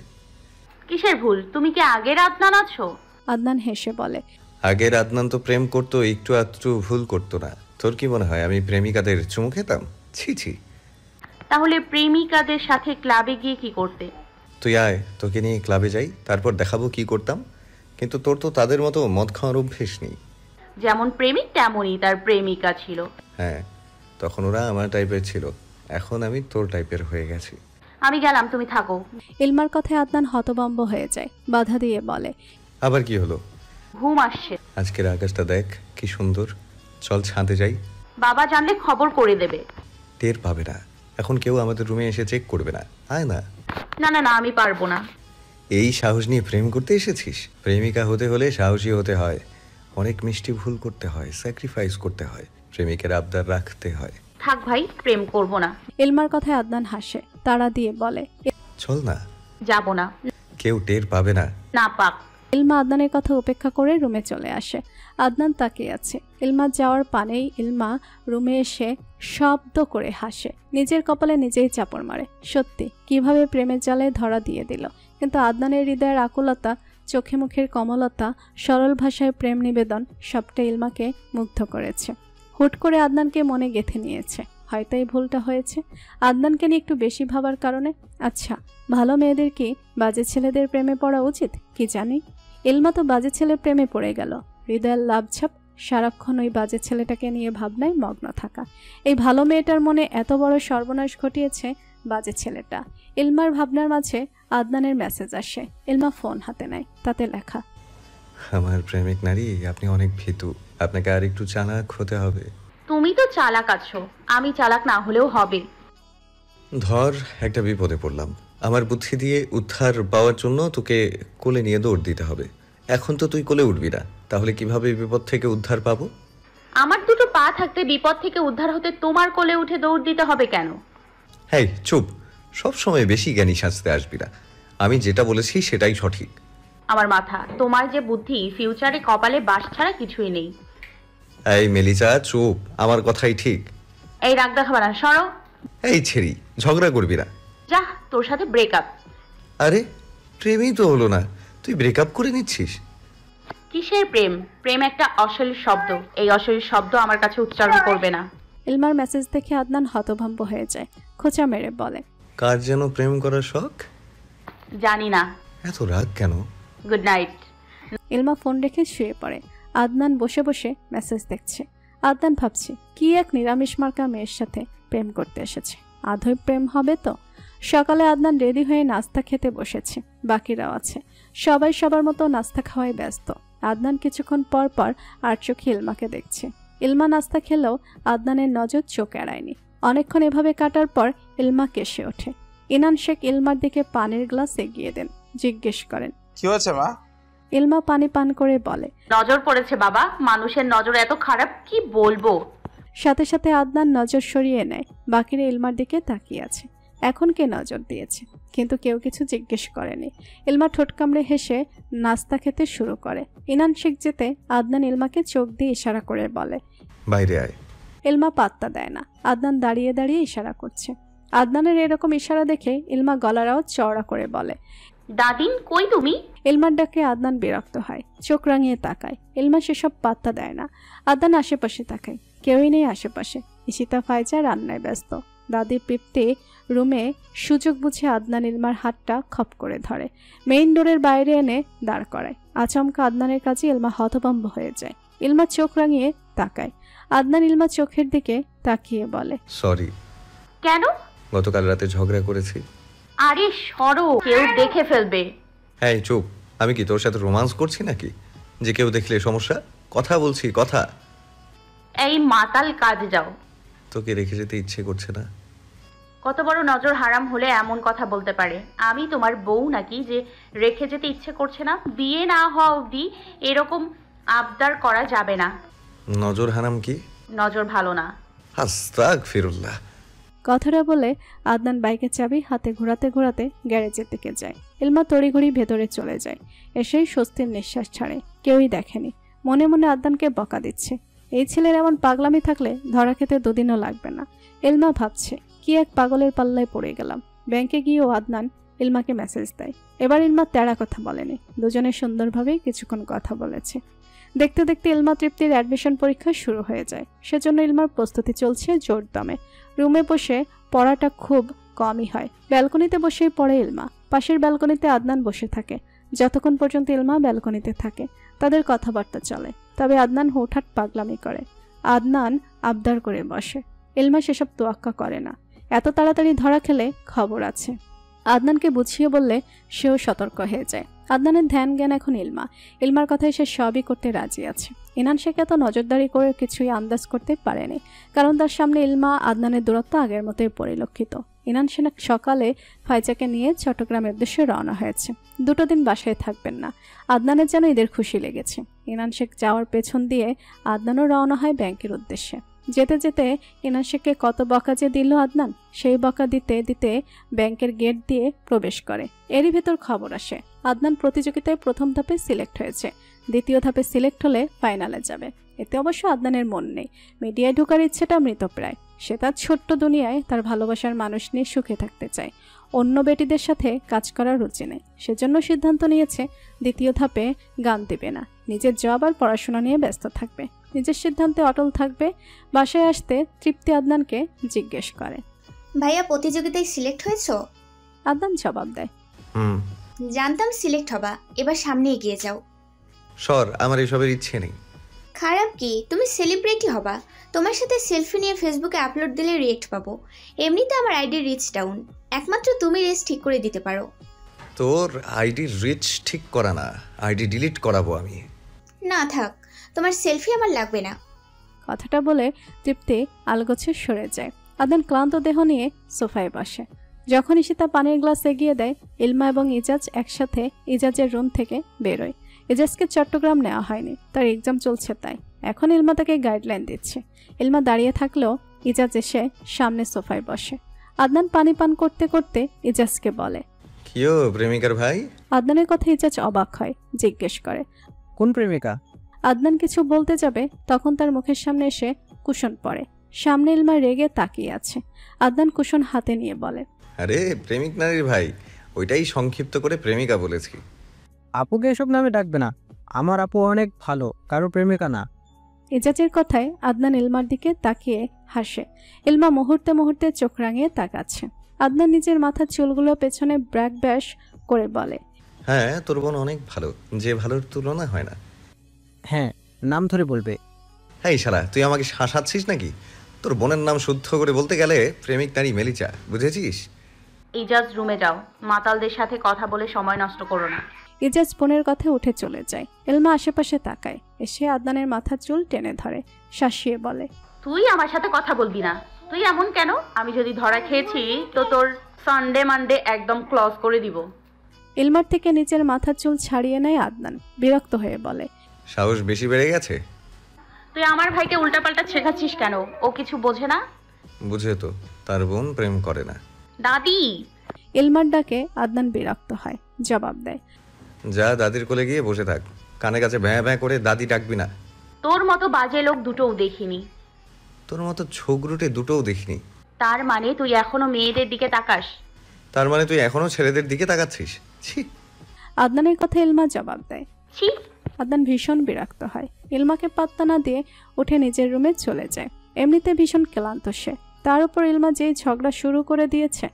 কিসের ভুল? তুমি কি আগের আদনান আছো? আদনান হেসে বলে, আগের আদনান তো প্রেম করতো, একটু আধটু ভুল করতো না। তোর কি মনে হয় আমি প্রেমিকাদের চুমু খেতাম? ছি ছি। তাহলে প্রেমিকাদের সাথে ক্লাবে গিয়ে কি করতে? তুই আয়, তোকে নিয়ে ক্লাবে যাই, তারপর দেখাবো কি করতাম। কিন্তু তোর তো তাদের মতো মদ খাওয়ার অভ্যেস নেই। যেমন প্রেমিক তেমনই তার প্রেমিকা ছিল। হ্যাঁ, তখন ওরা আমার টাইপের ছিল, এখন আমি তোর টাইপের হয়ে গেছি। আমি গেলাম, তুমি থাকো। ইলমার কথায় আদনান হতভম্ব হয়ে যায়, বাধা দিয়ে বলে, আবার কি হলো? ঘুম আসছে। আজকের আকাশটা দেখ কি সুন্দর, চল ছাদে যাই। বাবা জানলে খবর করে দেবে। টের পাবে না, এখন কেউ আমাদের রুমে এসে চেক করবে না। আয় না। না না না, আমি পারবো না। এই সাহস নিয়ে প্রেম করতে এসেছিস? প্রেমিকা হতে হলে সাহসী হতে হয়, অনেক মিষ্টি ভুল করতে হয়, স্যাক্রিফাইস করতে হয়, প্রেমিকের আবদার রাখতে হয়। থাক ভাই, প্রেম করব না। ইলমার কথায় আদনান হাসে, তাড়া দিয়ে বলে, চল না। যাব না। কেউ টের পাবে না। না পাক। ইলমা আদনানের কথা উপেক্ষা করে রুমে চলে আসে। আদনান তাকিয়ে আছে। ইলমা যাওয়ার পানেই ইলমা রুমে এসে শব্দ করে হাসে, নিজের কপালে নিজেই চাপড় মারে। সত্যি কিভাবে প্রেমের জালে ধরা দিয়ে দিল। কিন্তু আদনানের হৃদয়ের আকুলতা, চোখে মুখের কমলতা, সরল ভাষায় প্রেম নিবেদন সবটা ইলমাকে মুগ্ধ করেছে। হুট করে আদনানকে মনে গেঁথে নিয়েছে। হয়তো এই ভুলটা হয়েছে আদনানকে নিয়ে একটু বেশি ভাবার কারণে। আচ্ছা, ভালো মেয়েদের কি বাজে ছেলেদের প্রেমে পড়া উচিত কি জানি? ইলমা তো বাজে ছেলের প্রেমে পড়ে গেল। হৃদয়ের লাভঝাপ, সারাক্ষণ ওই বাজে ছেলেটাকে নিয়ে ভাবনায় মগ্ন থাকা। এই ভালো মেয়েটার মনে এত বড় সর্বনাশ ঘটিয়েছে বাজে ছেলেটা। ইলমার ভাবনার মাঝে আদনানের মেসেজ আসে। ইলমা ফোন হাতে নেয়, তাতে লেখা, আমার প্রেমিক নারী, আপনি অনেক ভীতু। আপনাকে আর একটু চালাক হতে হবে। তুমি তো চালাক আছো, আমি চালাক না হলেও হবে। ধর একটা বিপদে পড়লাম, আমার বুদ্ধি দিয়ে উদ্ধার পাওয়ার জন্য তোকে কোলে নিয়ে দৌড় দিতে হবে। এখন তো তুই কোলে উঠবি না, তাহলে কিভাবে বিপদ থেকে উদ্ধার পাবো? আমার দুটো পা থাকতে বিপদ থেকে উদ্ধার হতে তোমার কোলে উঠে দৌড় দিতে হবে কেন? হেই চুপ, সব সময় বেশি জ্ঞানী সাজতে আসবি না। আমি যেটা বলেছি সেটাই সঠিক। আমার মাথা, তোমার যে বুদ্ধি, ফিউচারে কপালে বাস ছাড়া কিছুই নেই। এই মেলিসা চুপ, আমার কথাই ঠিক। এই রাগ দেখাবে না, সরো। এই ছেড়ি, ঝগড়া করবি না। যা, তোর সাথে ব্রেকআপ। আরে প্রেমই তো হলো না, তুই ব্রেকআপ করে নিচ্ছিস? কিসের প্রেম? প্রেম একটা অশ্লীল শব্দ, এই অশ্লীল শব্দ আমার কাছে উচ্চারণ করবে না। ইলমার মেসেজ দেখে আদনান হতভম্ব হয়ে যায়, খোঁচা মেরে বলে, কার যেন প্রেম করার শখ? জানি না। এত রাগ কেন? Good night. ইলমা ফোন রেখে শুয়ে পড়ে। আদনান বসে বসে মেসেজ দেখছে। আদনান ভাবছে, কি এক নিরামিষ মার্কা মেয়ের সাথে প্রেম করতে এসেছে, আধই প্রেম হবে তো। সকালে আদনান রেডি হয়ে নাস্তা খেতে বসেছে, বাকিরাও আছে। সবাই সবার মতো নাস্তা খাওয়ায় ব্যস্ত। আদনান কিছুক্ষণ পর পর আর চোখে ইলমাকে দেখছে। ইলমা নাস্তা খেলেও আদনানের নজর চোখ এড়ায়নি। অনেকক্ষণ এভাবে কাটার পর ইলমা কেসে ওঠে। ইনান শেখ ইলমার দিকে পানির গ্লাস এগিয়ে দেন, জিজ্ঞেস করেন, কি হয়েছে মা? ইলমা পানি পান করে বলে, নজর পড়েছে বাবা, মানুষের নজর এত খারাপ কি বলবো। সাথে সাথে আদনান নজর সরিয়ে নেয়। বাকিরা ইলমার দিকে তাকিয়ে আছে, এখন কে নজর দিয়েছে, কিন্তু কেউ কিছু জিজ্ঞেস করেনি। ইলমা ঠোঁট কামড়ে হেসে নাস্তা খেতে শুরু করে। ইনান শেখ যেতে আদনান ইলমাকে চোখ দিয়ে ইশারা করে বলে, বাইরে আয়। ইলমা পাত্তা দেয় না। আদনান দাঁড়িয়ে দাঁড়িয়ে ইশারা করছে। আদনানের এরকম ইশারা দেখে ইলমা গলারাও চওড়া করে বলে, দাদিন কই তুমি? ইলমার ডাকে আদনান বিরক্ত হয়, চোখ রাঙিয়ে তাকায়। ইলমা সেসব পাত্তা দেয় না। আদনান আশেপাশে তাকায়, কেউই নেই আশেপাশে। ইশিতা ফাইজা রান্নায় ব্যস্ত। দাদি পিপ্তি রুমে সুযোগ বুঝে আদনান ইলমার হাতটা খপ করে ধরে, মেইন ডোরের বাইরে এনে দাঁড় করায়। আচমকা আদনানের কাছে ইলমা হতভম্ব হয়ে যায়। ইলমা চোখ রাঙিয়ে তাকায়। আদনান ইলমা চোখের দিকে তাকিয়ে বলে, সরি। কেন? গতকাল রাতে ঝগড়া করেছি। আরে সরো, কেউ দেখে ফেলবে। হ্যাঁ চুপ, আমি কি তোর সাথে রোমান্স করছি নাকি যে কেউ দেখলে সমস্যা? কথা বলছি, কথা। এই মাতাল কাজে যাও। তোকে রেখে যেতে ইচ্ছে করছে না? কত বড় নজর হারাম হলে এমন কথা বলতে পারে? আমি তোমার বউ নাকি যে রেখে যেতে ইচ্ছে করছে না? বিয়ে না হওয়া অবধি এরকম আবদার করা যাবে না। নজর হারাম কি? নজর ভালো না। আস্তাগফিরুল্লাহ। কথাটা বলে আদনান বাইকের চাবি হাতে ঘোরাতে ঘোরাতে গ্যারেজের দিকে যায়। ইলমা তড়িঘড়ি ভেতরে চলে যায়। এসেই স্বস্তির নিঃশ্বাস ছাড়ে, কেউই দেখেনি। মনে মনে আদনানকে বকা দিচ্ছে, এই ছেলের এমন পাগলামি থাকলে ধরা খেতে দুদিনও লাগবে না। ইলমা ভাবছে, কি এক পাগলের পাল্লায় পড়ে গেলাম। ব্যাংকে গিয়েও আদনান ইলমাকে মেসেজ দেয়। এবার ইলমা তেড়া কথা বলেনি, দুজনে সুন্দরভাবেই কিছুক্ষণ কথা বলেছে। দেখতে দেখতে ইলমা তৃপ্তির অ্যাডমিশন পরীক্ষা শুরু হয়ে যায়। সেজন্য ইলমার প্রস্তুতি চলছে জোর দমে। রুমে বসে পড়াটা খুব কমই হয়। ব্যালকনিতে বসেই পড়ে ইলমা। পাশের ব্যালকনিতে আদনান বসে থাকে। যতক্ষণ পর্যন্ত ইলমা ব্যালকনিতে থাকে তাদের কথাবার্তা চলে। তবে আদনান হুটহাট পাগলামি করে। আদনান আবদার করে বসে। ইলমা সেসব তোয়াক্কা করে না। এত তাড়াতাড়ি ধরা খেলে খবর আছে। আদনানকে বুঝিয়ে বললে সেও সতর্ক হয়ে যায়। আদনানের ধ্যান জ্ঞান এখন ইলমা। ইলমার কথায় সে সবই করতে রাজি আছে। ইনান শেখ এত নজরদারি করে কিছুই আন্দাজ করতে পারেনি, কারণ তার সামনে ইলমা আদনানের দূরত্ব আগের মতোই পরিলক্ষিত। ইনান শেখ সকালে ফাইজাকে নিয়ে চট্টগ্রামের উদ্দেশ্যে রওনা হয়েছে। 2 দিন বাসায় থাকবেন না। আদনানের যেন ঈদের খুশি লেগেছে। ইনান শেখ যাওয়ার পেছন দিয়ে আদনানও রওনা হয় ব্যাংকের উদ্দেশ্যে। যেতে যেতে ইনান শেখকে কত বকা যে দিল আদনান, সেই বকা দিতে দিতে ব্যাংকের গেট দিয়ে প্রবেশ করে। এরই ভেতর খবর আসে আদনান প্রতিযোগিতায় প্রথম ধাপে সিলেক্ট হয়েছে, দ্বিতীয় ধাপে সিলেক্ট হলে ফাইনালে যাবে। এতে অবশ্য আদনানের মন নেই। মিডিয়ায় ঢোকার ইচ্ছেটা মৃতপ্রায়। সে তার ছোট্ট দুনিয়ায় তার ভালোবাসার মানুষ নিয়ে সুখে থাকতে চায়। অন্য বেটিদের সাথে কাজ করার রুচি নেই। সেজন্য সিদ্ধান্ত নিয়েছে দ্বিতীয় ধাপে গান দেবে না, নিজের জব আর পড়াশোনা নিয়ে ব্যস্ত থাকবে। নিজের সিদ্ধান্তে অটল থাকবে। বাসায় আসতে তৃপ্তি আদনানকে জিজ্ঞেস করে, ভাইয়া প্রতিযোগিতায় সিলেক্ট হয়েছো? আদনান জবাব দেয়, জানতাম সিলেক্ট হবা, এবার সামনে এগিয়ে যাও। সর, আমার এসবের ইচ্ছে নেই। খারাপ কি, তুমি সেলিব্রিটি হবা। তোমার সাথে সেলফি নিয়ে ফেসবুকে আপলোড দিলে রিয়েক্ট পাবো। এমনিতে আমার আইডি রিচ ডাউন, একমাত্র তুমি রেস ঠিক করে দিতে পারো। তোর আইডি রিচ ঠিক করা না, আইডি ডিলিট করাবো আমি। না থাক, তোমার সেলফি আমার লাগবে না। কথাটা বলে তৃপ্তি আলগোছে সরে যায়। আদনান ক্লান্ত দেহ নিয়ে সোফায় বসে। যখন ঈশিতা পানির গ্লাস এগিয়ে দেয়, ইলমা এবং ইজাজ একসাথে ইজাজের রুম থেকে বেরোয়। ইজাজকে চট্টগ্রাম নেওয়া হয়নি, তার এক্সাম চলছে তাই। এখন ইলমা তাকে গাইডলাইন দিচ্ছে। ইলমা দাঁড়িয়ে থাকলেও ইজাজ এসে সামনে সোফায় বসে। আদনান পানি পান করতে করতে ইজাজকে বলে, কিও প্রেমিকার ভাই? আদনানের কথা ইজাজ অবাক হয়, জিজ্ঞেস করে, কোন প্রেমিকা? আদনান কিছু বলতে যাবে, তখন তার মুখের সামনে এসে কুশন পড়ে। সামনে ইলমা রেগে তাকিয়ে আছে। আদনান কুশন হাতে নিয়ে বলে, আরে প্রেমিক নারীর ভাই, ওইটাই সংক্ষিপ্ত করে প্রেমিকা বলেছি। আপুকে এসব নামে ডাকবে না, আমার আপু অনেক ভালো, কারো প্রেমিকা না। ইজাজের কথায় আদনান ইলমার দিকে তাকিয়ে হাসে। ইলমা মুহূর্তে মুহূর্তে চোখ রাঙিয়ে তাকাচ্ছে। আদনান নিজের মাথার চুলগুলো পেছনে ব্র্যাক ব্যাশ করে বলে, হ্যাঁ তোর বোন অনেক ভালো, যে ভালোর তুলনা হয় না। হ্যাঁ, নাম ধরে বলবে। হ্যাঁ শালা, তুই আমাকে শাসাচ্ছিস নাকি? তোর বোনের নাম শুদ্ধ করে বলতে গেলে প্রেমিক নারী মেলিচা, বুঝেছিস? ইজাজ রুমে যাও, মাতালদের সাথে কথা বলে সময় নষ্ট করো না। ইজাজ বোনের কথা উঠে চলে যায়। ইলমা আশেপাশে তাকায়, এসে আদনানের মাথার চুল টেনে ধরে, শাসিয়ে বলে, তুই আমার সাথে কথা বলবি না। তুই এমন কেন? আমি যদি ধরা খেয়েছি তো তোর সানডে মানডে একদম ক্লোজ করে দিব। ইলমার থেকে নিচের মাথার চুল ছাড়িয়ে নেয় আদনান, বিরক্ত হয়ে বলে, সাহস বেশি বেড়ে গেছে। তুই আমার ভাইকে উল্টাপাল্টা শেখাচ্ছিস কেন? ও কিছু বোঝে না? বুঝে তো, তার বোন প্রেম করে না। দাদি! ইলমার ডাকে আদনান বিরক্ত হয়, জবাব দেয়, যা দাদির কোলে গিয়ে বসে থাক, কানে কাছে ভ্যাঁ ভ্যাঁ করে দাদি ডাকবি না। তোর মতো বাজে লোক দুটোও দেখিনি। তোর মতো ছোকরুটে দুটোও দেখিনি। তার মানে তুই এখনো মেয়েদের দিকে তাকাস? তার মানে তুই এখনো ছেলেদের দিকে তাকাচ্ছিস? ছি! আদনানের কথা ইলমা জবাব দেয়, ছি! আদনান ভীষণ বিরক্ত হয়। ইলমাকে পাত্তা না দিয়ে উঠে নিজের রুমে চলে যায়। এমনিতে ভীষণ ক্লান্ত সে, তার উপর ইলমা যেই ঝগড়া শুরু করে দিয়েছে।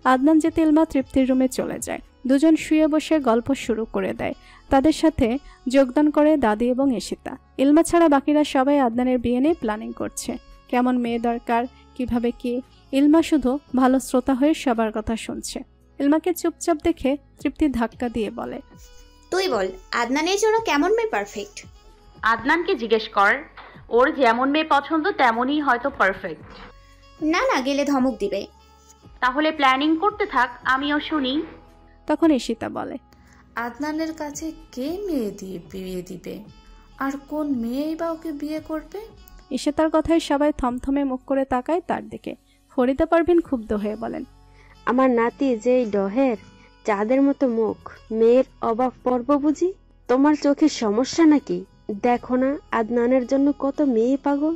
আদনান যেতে ইলমা তৃপ্তির রুমে চলে যায়। দুজন শুয়ে বসে গল্প শুরু করে দেয়। তাদের সাথে যোগদান করে দাদি এবং ঈশিতা। ইলমা ছাড়া বাকিরা সবাই আদনানের বিয়ে নিয়ে প্ল্যানিং করছে, কেমন মেয়ে দরকার, কিভাবে কি। ইলমা শুধু ভালো শ্রোতা হয়ে সবার কথা শুনছে। ইলমাকে চুপচাপ দেখে তৃপ্তি ধাক্কা দিয়ে বলে, তুই বল, আদনানের জন্য কেমন মেয়ে পারফেক্ট? আদনানকে জিজ্ঞেস কর, ওর যেমন মেয়ে পছন্দ তেমনই হয়তো পারফেক্ট। না না, গেলে ধমক দিবে। তাহলে প্ল্যানিং করতে থাক, আমিও শুনি। তখন ঈশিতা বলে, আদনানের কাছে কে মেয়ে দিয়ে বিয়ে দিবে, আর কোন মেয়েই বা ওকে বিয়ে করবে? ঈশিতার কথায় সবাই থমথমে মুখ করে তাকায় তার দিকে। ফরিদা পারভিন ক্ষুব্ধ হয়ে বলেন, আমার নাতি যেই ডহের, চাঁদের মতো মুখ, মেয়ের অবাক পর্ব বুঝি? তোমার চোখের সমস্যা নাকি? দেখো না আদনানের জন্য কত মেয়ে পাগল।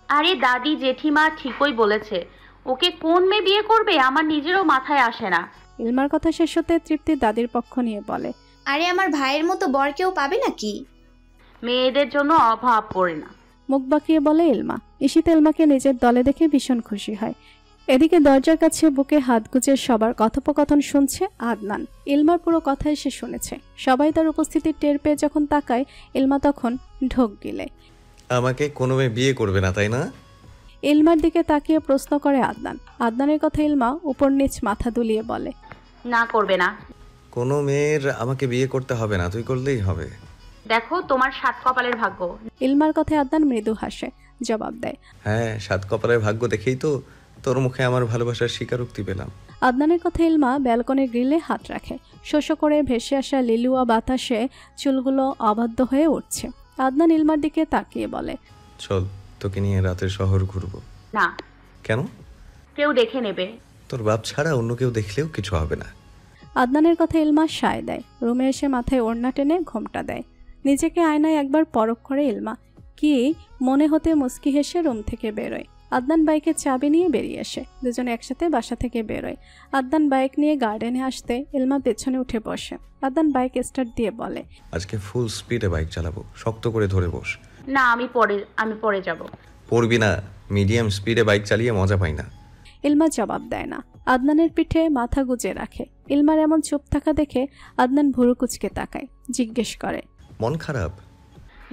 আরে দাদি জেঠিমা ঠিকই বলেছে, ওকে কোন মেয়ে বিয়ে করবে আমার নিজেরও মাথায় আসে না। ইলমার কথা শেষ হতে তৃপ্তি দাদির পক্ষ নিয়ে বলে, আরে আমার ভাইয়ের মতো বর কেউ পাবে নাকি? মেয়েদের জন্য অভাব পড়ে না। মুখ বাঁকিয়ে বলে ইলমা। ঈশিতা ইলমাকে নিজের দলে দেখে ভীষণ খুশি হয়। এদিকে দরজার কাছে বুকে হাত গুজে সবার কথোপকথন শুনছে আদনান। ইলমার পুরো কথা এসে শুনেছে। সবাই তার উপস্থিতি টের পেয়ে যখন তাকায়, ইলমা তখন ঢোক গিলে, আমাকে কোনো মেয়ে বিয়ে করবে না তাই না? ইলমার দিকে তাকিয়ে প্রশ্ন করে আদনান। আদনানের কথা ইলমা উপর নিচ মাথা দুলিয়ে বলে, না করবে না। কোনো মেয়ের আমাকে বিয়ে করতে হবে না, তুই করলেই হবে। দেখো তোমার সাত কপালের ভাগ্য। ইলমার কথায় আদনান মৃদু হাসে, জবাব দেয়, হ্যাঁ, সাত কপালের ভাগ্য দেখেই তো তোর মুখে আমার ভালোবাসার স্বীকারোক্তি পেলাম। আদনানের কথা ইলমা ব্যালকনির গ্রিলে হাত রাখে। শোষো করে ভেসে আসা লিলুয়া বাতাসে চুলগুলো অবাধ্য হয়ে উঠছে। আদনান ইলমার দিকে তাকিয়ে বলে, চল তোকে নিয়ে রাতের শহর ঘুরবো। না। কেন? কেউ দেখে নেবে। তোর বাপ ছাড়া অন্য কেউ দেখলেও কিছু হবে না। আদনানের কথা ইলমা সায় দেয়। রুমে এসে মাথায় ওড়না টেনে ঘোমটা দেয়। নিজেকে আয়নায় একবার পরখ করে ইলমা। কি মনে হতে মুস্কি হেসে রুম থেকে বেরোয়। আদনান বাইকের চাবি নিয়ে বেরিয়ে আসে। দুজনে একসাথে বাসা থেকে বেরোয়। আদনান বাইক নিয়ে গার্ডেনে আসতে ইলমা পেছনে উঠে বসে। আদনান বাইক স্টার্ট দিয়ে বলে, আজকে ফুল স্পিডে বাইক চালাবো, শক্ত করে ধরে বস। না, আমি পরে যাব। পড়বি না, মিডিয়াম স্পিডে বাইক চালিয়ে মজা পাই না। ইলমা জবাব দেয় না। আদনানের পিঠে মাথা গুজে রাখে। ইলমার এমন চুপ থাকা দেখে আদনান ভুরু কুচকে তাকায়, জিজ্ঞেস করে, মন খারাপ?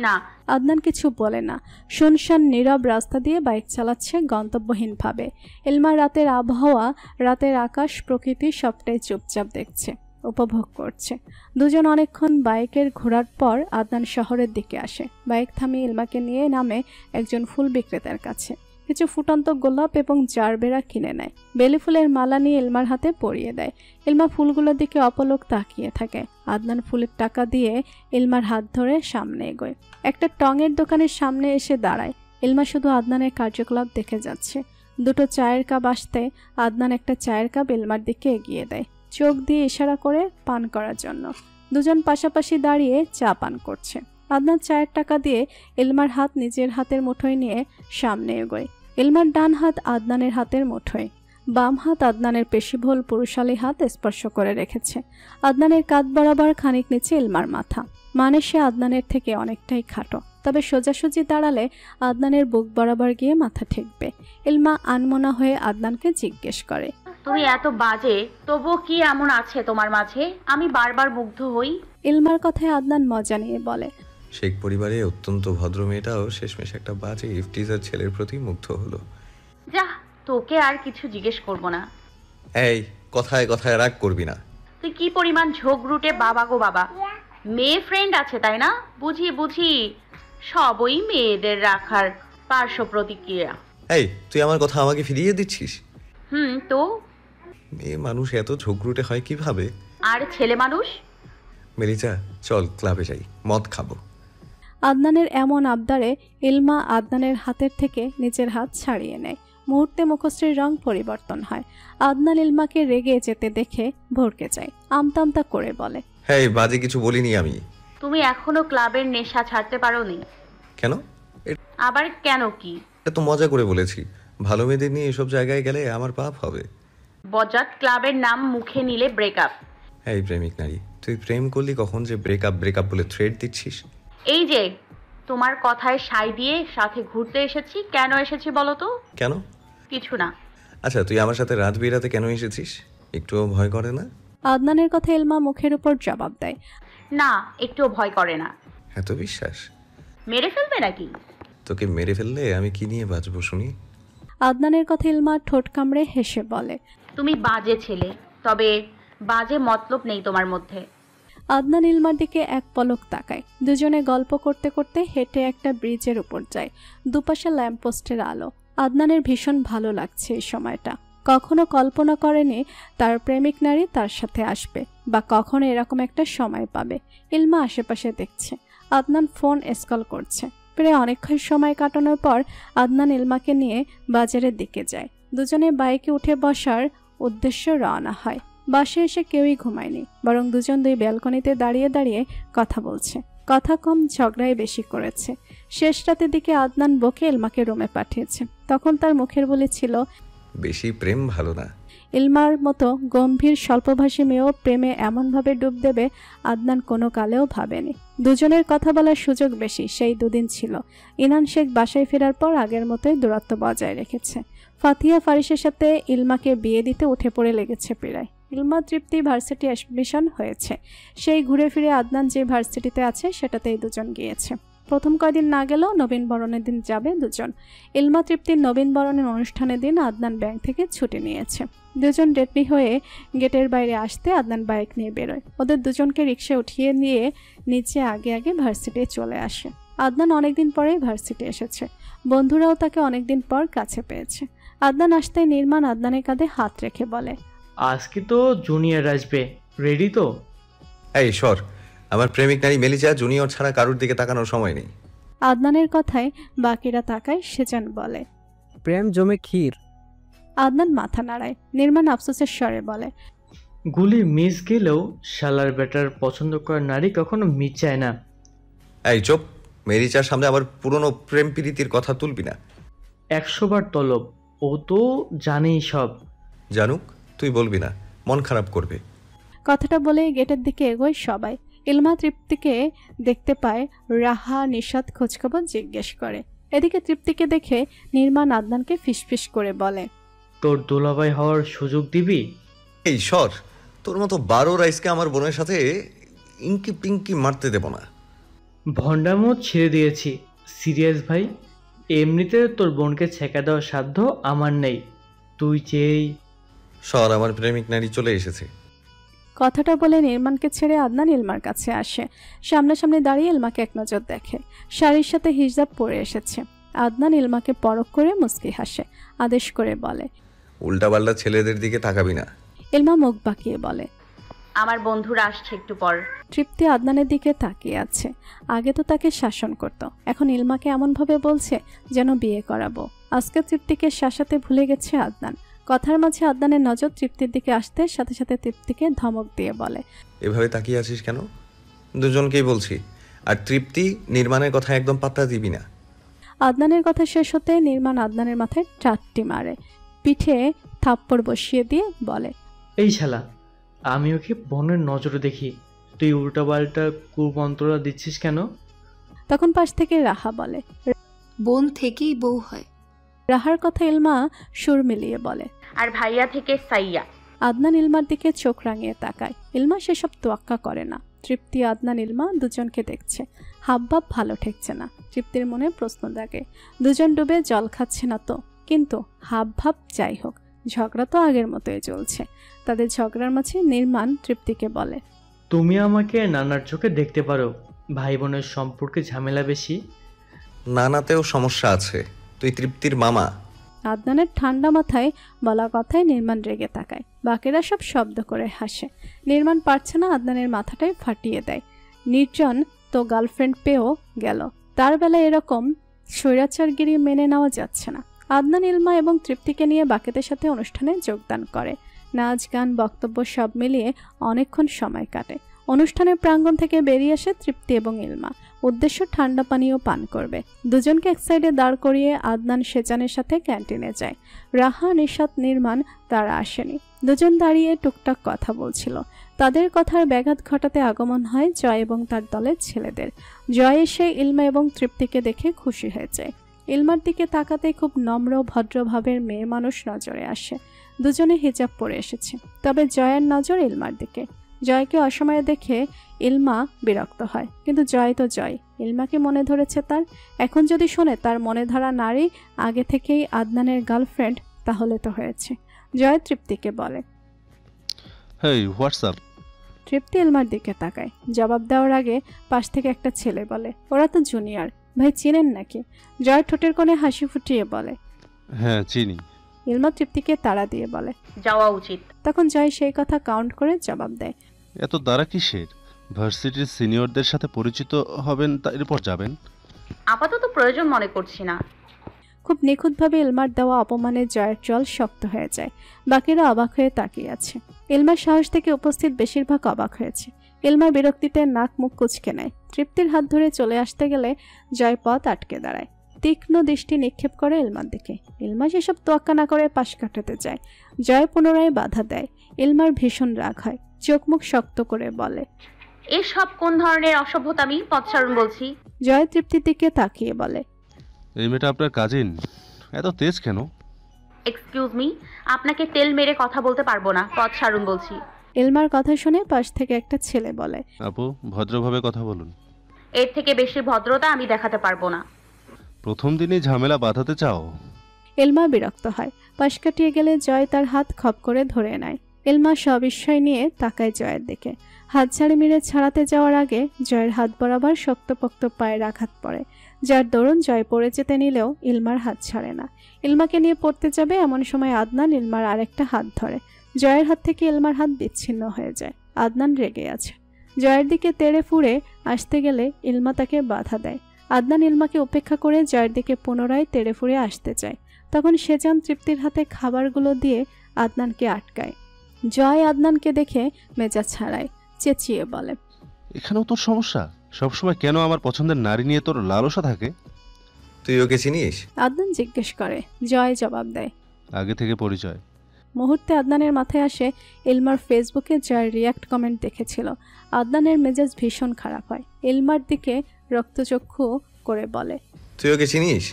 না। আদনান কিছু বলে না। শুনশান নীরব রাস্তা দিয়ে বাইক চালাচ্ছে গন্তব্যহীনভাবে। ইলমা রাতের আবহাওয়া, রাতের আকাশ, প্রকৃতি সবটাই চুপচাপ দেখছে। উপভোগ করছে। দুজন অনেকক্ষণ বাইকের ঘোরার পর আদনান শহরের দিকে আসে। বাইক থামিয়ে ইলমাকে নিয়ে নামে একজন ফুল বিক্রেতার কাছে। কিছু ফুটন্ত গোলাপ এবং জারবেরা কিনে নেয়। বেলি ফুলের মালা নিয়ে ইলমার হাতে পরিয়ে দেয়। ইলমা ফুলগুলোর দিকে অপলক তাকিয়ে থাকে। আদনান ফুলের টাকা দিয়ে ইলমার হাত ধরে সামনে এগোয়। একটা টঙের দোকানের সামনে এসে দাঁড়ায়। ইলমা শুধু আদনানের কার্যকলাপ দেখে যাচ্ছে। দুটো চায়ের কাপ আসতে আদনান একটা চায়ের কাপ ইলমার দিকে এগিয়ে দেয়, চোখ দিয়ে ইশারা করে পান করার জন্য। দুজন পাশাপাশি দাঁড়িয়ে চা পান করছে। আদনান চায়ের টাকা দিয়ে ইলমার হাত নিজের হাতের মুঠোয় নিয়ে সামনে এগোয়। ইলমার ডান হাত আদনানের হাতের মুঠোয়, বাম হাত আদনানের পেশিবহুল পুরুষালী হাত স্পর্শ করে রেখেছে। আদনানের কাঁধ বরাবর খানিক নিচে ইলমার মাথা, মানে সে আদনানের থেকে অনেকটাই খাটো, তবে সোজাসুজি দাঁড়ালে আদনানের বুক বরাবর গিয়ে মাথা ঠেকবে। ইলমা আনমনা হয়ে আদনানকে জিজ্ঞেস করে, তুমি এত বাজে, তবুও কি এমন আছে তোমার মাঝে আমি বারবার মুগ্ধ হই? ইলমার কথায় আদনান মজা নিয়ে বলে, শেখ পরিবারে অত্যন্ত ভদ্র মেয়েটাও শেষমেশ একটা বাজে ইফটিজার ছেলের প্রতি মুগ্ধ হলো। যা, তোকে আর কিছু জিজ্ঞেস করব না। এই কথায় কথায় রাগ করবি না। তুই কি পরিমাণ ঝোঁকরুটে বাবা গো বাবা। মেয়ে ফ্রেন্ড আছে তাই না? বুঝি বুঝি, সবই মেয়েদের রাখার পার্শ্ব প্রতিক্রিয়া। এই তুই আমার কথা আমাকে ফিরিয়ে দিচ্ছিস? তো মেয়ে মানুষ এত ঝগড়ুটে হয় কিভাবে? আর ছেলে মানুষ? মেলিচা, চল ক্লাবে যাই, মদ খাবো। আদনানের এমন আবদারে ইলমা আদনানের হাতের থেকে নিজের হাত ছাড়িয়ে নেয়। মুহূর্তে মুখশ্রীর রং পরিবর্তন হয়। আদনান ইলমাকে রেগে যেতে দেখে ভড়কে যায়, আমতা আমতা করে বলে, হ্যাঁ বাজে কিছু বলিনি আমি। তুমি এখনো ক্লাবের নেশা ছাড়তে পারোনি? কেন? আবার কেন কি? এত মজা করে বলেছি, ভালো মেয়েদের নিয়ে এসব জায়গায় গেলে আমার পাপ হবে। বজাত ক্লাবের নাম মুখে নিলে ব্রেকআপ। এই প্রেমিক নারী, তুই প্রেম করলি কখন যে ব্রেকআপ ব্রেকআপ বলে থ্রেড দিচ্ছিস? এই যে তোমার কথায় সাই দিয়ে সাথে ঘুরতে এসেছি। কেন এসেছি বলো তো? কেন? কিছু না। আচ্ছা তুই আমার সাথে রাত বিরাতে কেন এসেছিস? একটুও ভয় করে না? আদনানের কথা ইলমা মুখের উপর জবাব দেয়, না, একটুও ভয় করে না। এত বিশ্বাস? মেরে ফেলবে নাকি? তোকে মেরে ফেললে আমি কি নিয়ে বাঁচবো শুনি? আদনানের কথা ইলমা ঠোঁট কামড়ে হেসে বলে, তুমি বাজে ছেলে, তবে বাজে মতলব নেই তোমার মধ্যে। আদনান ইলমার দিকে এক পলক তাকায়। দুজনে গল্প করতে করতে হেঁটে একটা ব্রিজের উপর যায়। দুপাশে ল্যাম্পপোস্টের আলো। আদনানের ভীষণ ভালো লাগছে এই সময়টা। কখনো কল্পনা করেনি তার প্রেমিক নারী তার সাথে আসবে, বা কখনো এরকম একটা সময় পাবে। ইলমা আশেপাশে দেখছে। আদনান ফোন স্ক্রল করছে। প্রায় অনেকক্ষণ সময় কাটানোর পর আদনান ইলমাকে নিয়ে বাজারের দিকে যায়। দুজনে বাইকে উঠে বসার উদ্দেশ্য রওনা হয়। বাসে এসে কেউই ঘুমায়নি, বরং দুজন দুই ব্যালকনিতে দাঁড়িয়ে দাঁড়িয়ে কথা বলছে। কথা কম, ঝগড়াই বেশি করেছে। শেষ রাতের দিকে আদনান বকে ইলমাকে রুমে পাঠিয়েছে। তখন তার মুখের বলি ছিল, বেশি প্রেম ভালো না। ইলমার মতো গম্ভীর স্বল্পভাষী মেয়েও প্রেমে এমনভাবে ডুব দেবে আদনান কোনো কালেও ভাবেনি। দুজনের কথা বলার সুযোগ বেশি সেই দুদিন ছিল। ইনান শেখ বাসায় ফেরার পর আগের মতোই দূরত্ব বজায় রেখেছে। ফাতিহা ফারিসের সাথে ইলমাকে বিয়ে দিতে উঠে পড়ে লেগেছে প্রায়। ইলমা তৃপ্তি ভার্সিটি অ্যাডমিশন হয়েছে। সেই ঘুরে ফিরে আদনান যে ভার্সিটিতে আছে সেটাতেই দুজন গিয়েছে। প্রথম কয়দিন না গেলেও নবীন বরণের দিন যাবে দুজন। ইলমা তৃপ্তির নবীন বরণের অনুষ্ঠানের দিন আদনান ব্যাংক থেকে ছুটি নিয়েছে। দুজন রেডি হয়ে গেটের বাইরে আসতে আদনান বাইক নিয়ে বেরোয়। ওদের দুজনকে রিক্সা উঠিয়ে নিয়ে নিচে আগে আগে ভার্সিটি চলে আসে। আদনান অনেকদিন পরেই ভার্সিটি এসেছে। বন্ধুরাও তাকে অনেকদিন পর কাছে পেয়েছে। আদনান আসতে নির্মাণ আদনানের কাঁধে হাত রেখে বলে, আজকে তো জুনিয়র আসবে, রেডি তো? এই সর, আমার প্রেমিক নারী মেলিচা জুনিয়র ছাড়া কারোর দিকে তাকানোর সময় নেই। আদনানের কথায় বাকিরা তাকায়। সেজান বলে, প্রেম জমে ক্ষীর। আদনান মাথা নাড়ায়। নির্মাণ আফসোসের স্বরে বলে, গুলি মিস গেলেও শালার বেটার পছন্দ করার নারী কখনো মিচায় না। এই চুপ, মেরিচার সামনে আবার পুরনো প্রেম প্রীতির কথা তুলবি না। 100 বার তলব, ও তো জানেই সব। জানুক, তুই বলবি না, মন খারাপ করবে। কথাটা বলে গেটের দিকে এগোয় সবাই। ইলমা তৃপ্তিকে দেখতে পায়। রাহা নিশাত খোঁজখবর জিজ্ঞেস করে। এদিকে তৃপ্তিকে দেখে নির্মাণ আদনানকে ফিসফিস করে বলে, তোর দোলাভাই হওয়ার সুযোগ দিবি? এই সর, তোর মতো 12 রাইসকে আমার বোনের সাথে ইঙ্কি পিঙ্কি মারতে দেব না। ভণ্ডামো ছেড়ে দিয়েছি, সিরিয়াস ভাই। এমনিতে তোর বোনকে ছেঁকা দেওয়ার সাধ্য আমার নেই। তুই চেয়েই। সর, আমার প্রেমিক নারী চলে এসেছে। কথাটা বলে নির্মাণকে ছেড়ে আদনান ইলমার কাছে আসে। সামনাসামনি দাঁড়িয়ে ইলমাকে এক নজর দেখে। শাড়ির সাথে হিজাব পরে এসেছে। আদনান ইলমাকে পরখ করে মুচকি হাসে, আদেশ করে বলে, উল্টাপাল্টা ছেলেদের দিকে তাকাবি না। ইলমা মুখ বাঁকিয়ে বলে, আমার বন্ধুরা আসছে একটু পর। তৃপ্তি আদনানের দিকে তাকিয়ে আছে। আগে তো তাকে শাসন করত, এখন ইলমাকে এমনভাবে বলছে যেন বিয়ে করাবো। আজকে তৃপ্তিকে শাসাতে ভুলে গেছে আদনান। কথার মাঝে আদনানের নজর তৃপ্তির দিকে আসতে সাথে সাথে তৃপ্তিকে ধমক দিয়ে বলে, এভাবে তাকিয়ে আছিস কেন? দুজনকেই বলছি। আর তৃপ্তি, নির্মাণের কথা একদম পাত্তা দিবি না। আদনানের কথা শেষ হতে নির্মাণ আদনানের মাথায় চারটি মারে, পিঠে থাপ্পড় বসিয়ে দিয়ে বলে, এই শালা, আমি ওকে বোনের নজরে দেখি, তুই উল্টাপাল্টা কুমন্ত্রণা দিচ্ছিস কেন? তখন পাশ থেকে রাহা বলে, বোন থেকেই বউ হয়। রাহার কথা ইলমা সুর মিলিয়ে বলে, আর ভাইয়া থেকে সাইয়া। আদনান ইলমার দিকে চোখ রাঙিয়ে তাকায়। ইলমা সেসব তোয়াক্কা করে না। তৃপ্তি, আদনান, ইলমা দুজনকে দেখছে। হাবভাব ভালো ঠেকছে না। তৃপ্তির মনে প্রশ্ন জাগে, দুজন ডুবে জল খাচ্ছে না তো? কিন্তু হাবভাব যাই হোক, ঝগড়া তো আগের মতোই চলছে। তাদের ঝগড়ার মাঝে নির্মাণ তৃপ্তিকে বলে, তুমি আমাকে নানার চোখে দেখতে পারো, ভাই বোনের সম্পর্কে ঝামেলা বেশি। নানাতেও সমস্যা আছে, তুই তৃপ্তির মামা। আদনানের ঠান্ডা মাথায় বলা কথায় নির্মাণ রেগে তাকায়। বাকিরা সব শব্দ করে হাসে। নির্মাণ পারছে না, আদনানের মাথাটাই ফাটিয়ে দেয়। নির্জন তো গার্লফ্রেন্ড পেয়েও গেল, তার বেলায় এরকম স্বৈরাচারগিরি মেনে নেওয়া যাচ্ছে না। আদনান, ইলমা এবং তৃপ্তিকে নিয়ে বাকিদের সাথে অনুষ্ঠানে যোগদান করে। নাচ, গান, বক্তব্য সব মিলিয়ে অনেকক্ষণ সময় কাটে। অনুষ্ঠানের প্রাঙ্গণ থেকে বেরিয়ে আসে তৃপ্তি এবং ইলমা। উদ্দেশ্য ঠান্ডা পানীয় পান করবে। দুজনকে এক সাইডে দাঁড় করিয়ে আদনান সেজানের সাথে ক্যান্টিনে যায়। রাহা, নিশাত, নির্মাণ তারা আসেনি। দুজন দাঁড়িয়ে টুকটাক কথা বলছিল। তাদের কথার ব্যাঘাত ঘটাতে আগমন হয় জয় এবং তার দলের ছেলেদের। জয় এসে ইলমা এবং তৃপ্তিকে দেখে খুশি হয়ে যায়। ইলমার দিকে তাকাতে খুব নম্র ভদ্রভাবের মেয়ে মানুষ নজরে আসে। দুজনে হিজাব পরে এসেছে, তবে জয়ের নজর ইলমার দিকে। জয়কে অসময়ে দেখে ইলমা বিরক্ত হয়, কিন্তু জয় তো জয়, ইলমাকে মনে ধরেছে তার। এখন যদি শোনে তার মনে ধরা নারী আগে থেকেই আদনানের গার্লফ্রেন্ড, তাহলে তো হয়েছে। জয় তৃপ্তিকে বলে, হেই, হোয়াটসঅ্যাপ? তৃপ্তি ইলমার দিকে তাকায়। জবাব দেওয়ার আগে পাশ থেকে একটা ছেলে বলে, ওরা তো জুনিয়র, ভাই চিনেন নাকি? জয় ঠোঁটের কোণে হাসি ফুটিয়ে বলে, হ্যাঁ চিনি। ইলমা তৃপ্তিকে তাড়া দিয়ে বলে, যাওয়া উচিত। তখন জয় সেই কথা কাউন্ট করে জবাব দেয়, এত দ্বারা কিসের? ভার্সিটির সিনিয়রদের সাথে পরিচিত হবেন, এরপর যাবেন। আপাতত প্রয়োজন মনে করছি না। খুব নিখুঁতভাবে ইলমার দেওয়া অপমানে জয়ের চল শক্ত হয়ে যায়। বাকিরা অবাক হয়ে তাকিয়ে আছে। ইলমার সাহস থেকে উপস্থিত বেশিরভাগ অবাক হয়েছে। ইলমার বিরক্তিতে নাক মুখ কুঁচকে নেয়। তৃপ্তির হাত ধরে চলে আসতে গেলে জয় পথ আটকে দাঁড়ায়। তীক্ষ্ণ দৃষ্টি নিক্ষেপ করে ইলমার দিকে। ইলমা সেসব তোয়াক্কা না করে পাশ কাটাতে যায়। জয় পুনরায় বাধা দেয়। ইলমার ভীষণ রাগ হয়, চোখ মুখ শক্ত করে বলে, এসব কোন ধরনের অসভ্যতামি? পথচারণ বলছি। জয় তৃপ্তির দিকে তাকিয়ে বলে, এই মেয়েটা আপনার কাজিন, এত তেজ কেন? এক্সকিউজ মি, আপনাকে তেল মেরে কথা বলতে পারবো না, পথচারণ বলছি। ইলমার কথা শুনে পাশ থেকে একটা ছেলে বলে, আপু ভদ্রভাবে কথা বলুন। এর থেকে বেশি ভদ্রতা আমি দেখাতে পারবো না। প্রথম দিনই ঝামেলা বাঁধাতে চাও? ইলমা বিরক্ত হয়। পাশ কাটিয়ে গেলে জয় তার হাত খপ করে ধরে নেয়। ইলমা সবিস্ময় নিয়ে তাকায় জয়ের দিকে। হাত ঝাড়ি মেরে ছাড়াতে যাওয়ার আগে জয়ের হাত বরাবর শক্তপোক্ত পায়ের আঘাত পড়ে, যার দরুন জয় পড়ে যেতে নিলেও ইলমার হাত ছাড়ে না। ইলমাকে নিয়ে পড়তে যাবে এমন সময় আদনান ইলমার আরেকটা হাত ধরে। জয়ের হাত থেকে ইলমার হাত বিচ্ছিন্ন হয়ে যায়। আদনান রেগে আছে। জয়ের দিকে তেড়ে ফুড়ে আসতে গেলে ইলমা তাকে বাধা দেয়। আদনান ইলমাকে উপেক্ষা করে জয়ের দিকে পুনরায় তেড়ে ফুড়ে আসতে চায়। তখন সেজান তৃপ্তির হাতে খাবারগুলো দিয়ে আদনানকে আটকায়। জয় আদনানকে দেখে মেজাজ ছাড়ায়, চেঁচিয়ে বলে, এখানেও তোর সমস্যা? সবসময় কেন আমার পছন্দের নারী নিয়ে তোর লালসা থাকে? তুই ওকে চিনিস? আদনান জিজ্ঞেস করে। জয় জবাব দেয়, আগে থেকে পরিচয়। মুহূর্তে আদনানের মাথায় আসে ইলমার ফেসবুকে জয়ের রিয়াক্ট কমেন্ট দেখেছিল। আদনানের মেজাজ ভীষণ খারাপ হয়। ইলমার দিকে রক্তচক্ষু করে বলে, তুই ওকে চিনিস?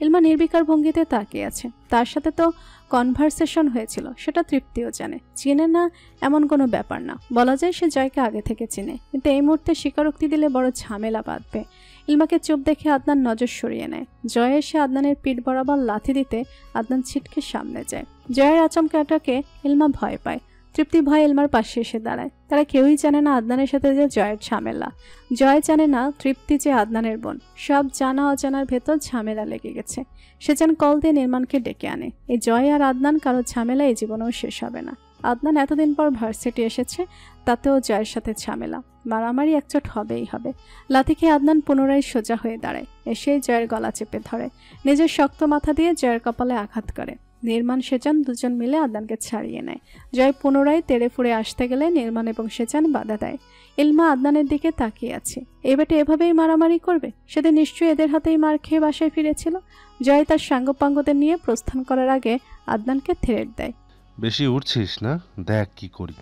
ইলমা নির্বিকার ভঙ্গিতে তাকিয়ে আছে। তার সাথে তো কনভারসেশন হয়েছিল, সেটা তৃপ্তিও জানে। চিনে না এমন কোনো ব্যাপার না, বলা যায় সে জয়কে আগে থেকে চিনে, কিন্তু এই মুহূর্তে স্বীকারোক্তি দিলে বড় ঝামেলা বাঁধবে। ইলমাকে চুপ দেখে আদনান নজর সরিয়ে নেয়। জয় এসে আদনানের পিঠ বরাবর লাথি দিতে আদনান ছিটকে সামনে যায়। জয়ের আচমকা আটাকে ইলমা ভয় পায়। তৃপ্তি ভয়ে ইলমার পাশে এসে দাঁড়ায়। তারা কেউই জানে না আদনানের সাথে যে জয়ের ঝামেলা। জয় জানে না তৃপ্তি যে আদনানের বোন। সব জানা অজানার ভেতর ঝামেলা লেগে গেছে। সেজান কল দিয়ে নির্মাণকে ডেকে আনে। এই জয় আর আদনান কারো ঝামেলা এই জীবনেও শেষ হবে না। আদনান এতদিন পর ভার্সিটি এসেছে, তাতেও জয়ের সাথে ঝামেলা। মারামারি একচোট হবেই হবে। লাথি খেয়ে আদনান পুনরায় সোজা হয়ে দাঁড়ায়। এসেই জয়ের গলা চেপে ধরে, নিজের শক্ত মাথা দিয়ে জয়ের কপালে আঘাত করে। নির্মাণ সেজান দুজন মিলে আদনানকে ছাড়িয়ে নেয়। জয় পুনরায় তেড়ে ফুড়ে আসতে গেলে নির্মাণ এবং সেজান বাধা দেয়। ইলমা আদনানের দিকে তাকিয়ে আছে। এই বেটে এভাবেই মারামারি করবে? সেদিন নিশ্চয়ই এদের হাতেই মার খেয়ে বাসায় ফিরেছিল। জয় তার সাঙ্গপাঙ্গদের নিয়ে প্রস্থান করার আগে আদনানকে থ্রেট দেয়, বেশি উঠছিস না, দেখ কি করি।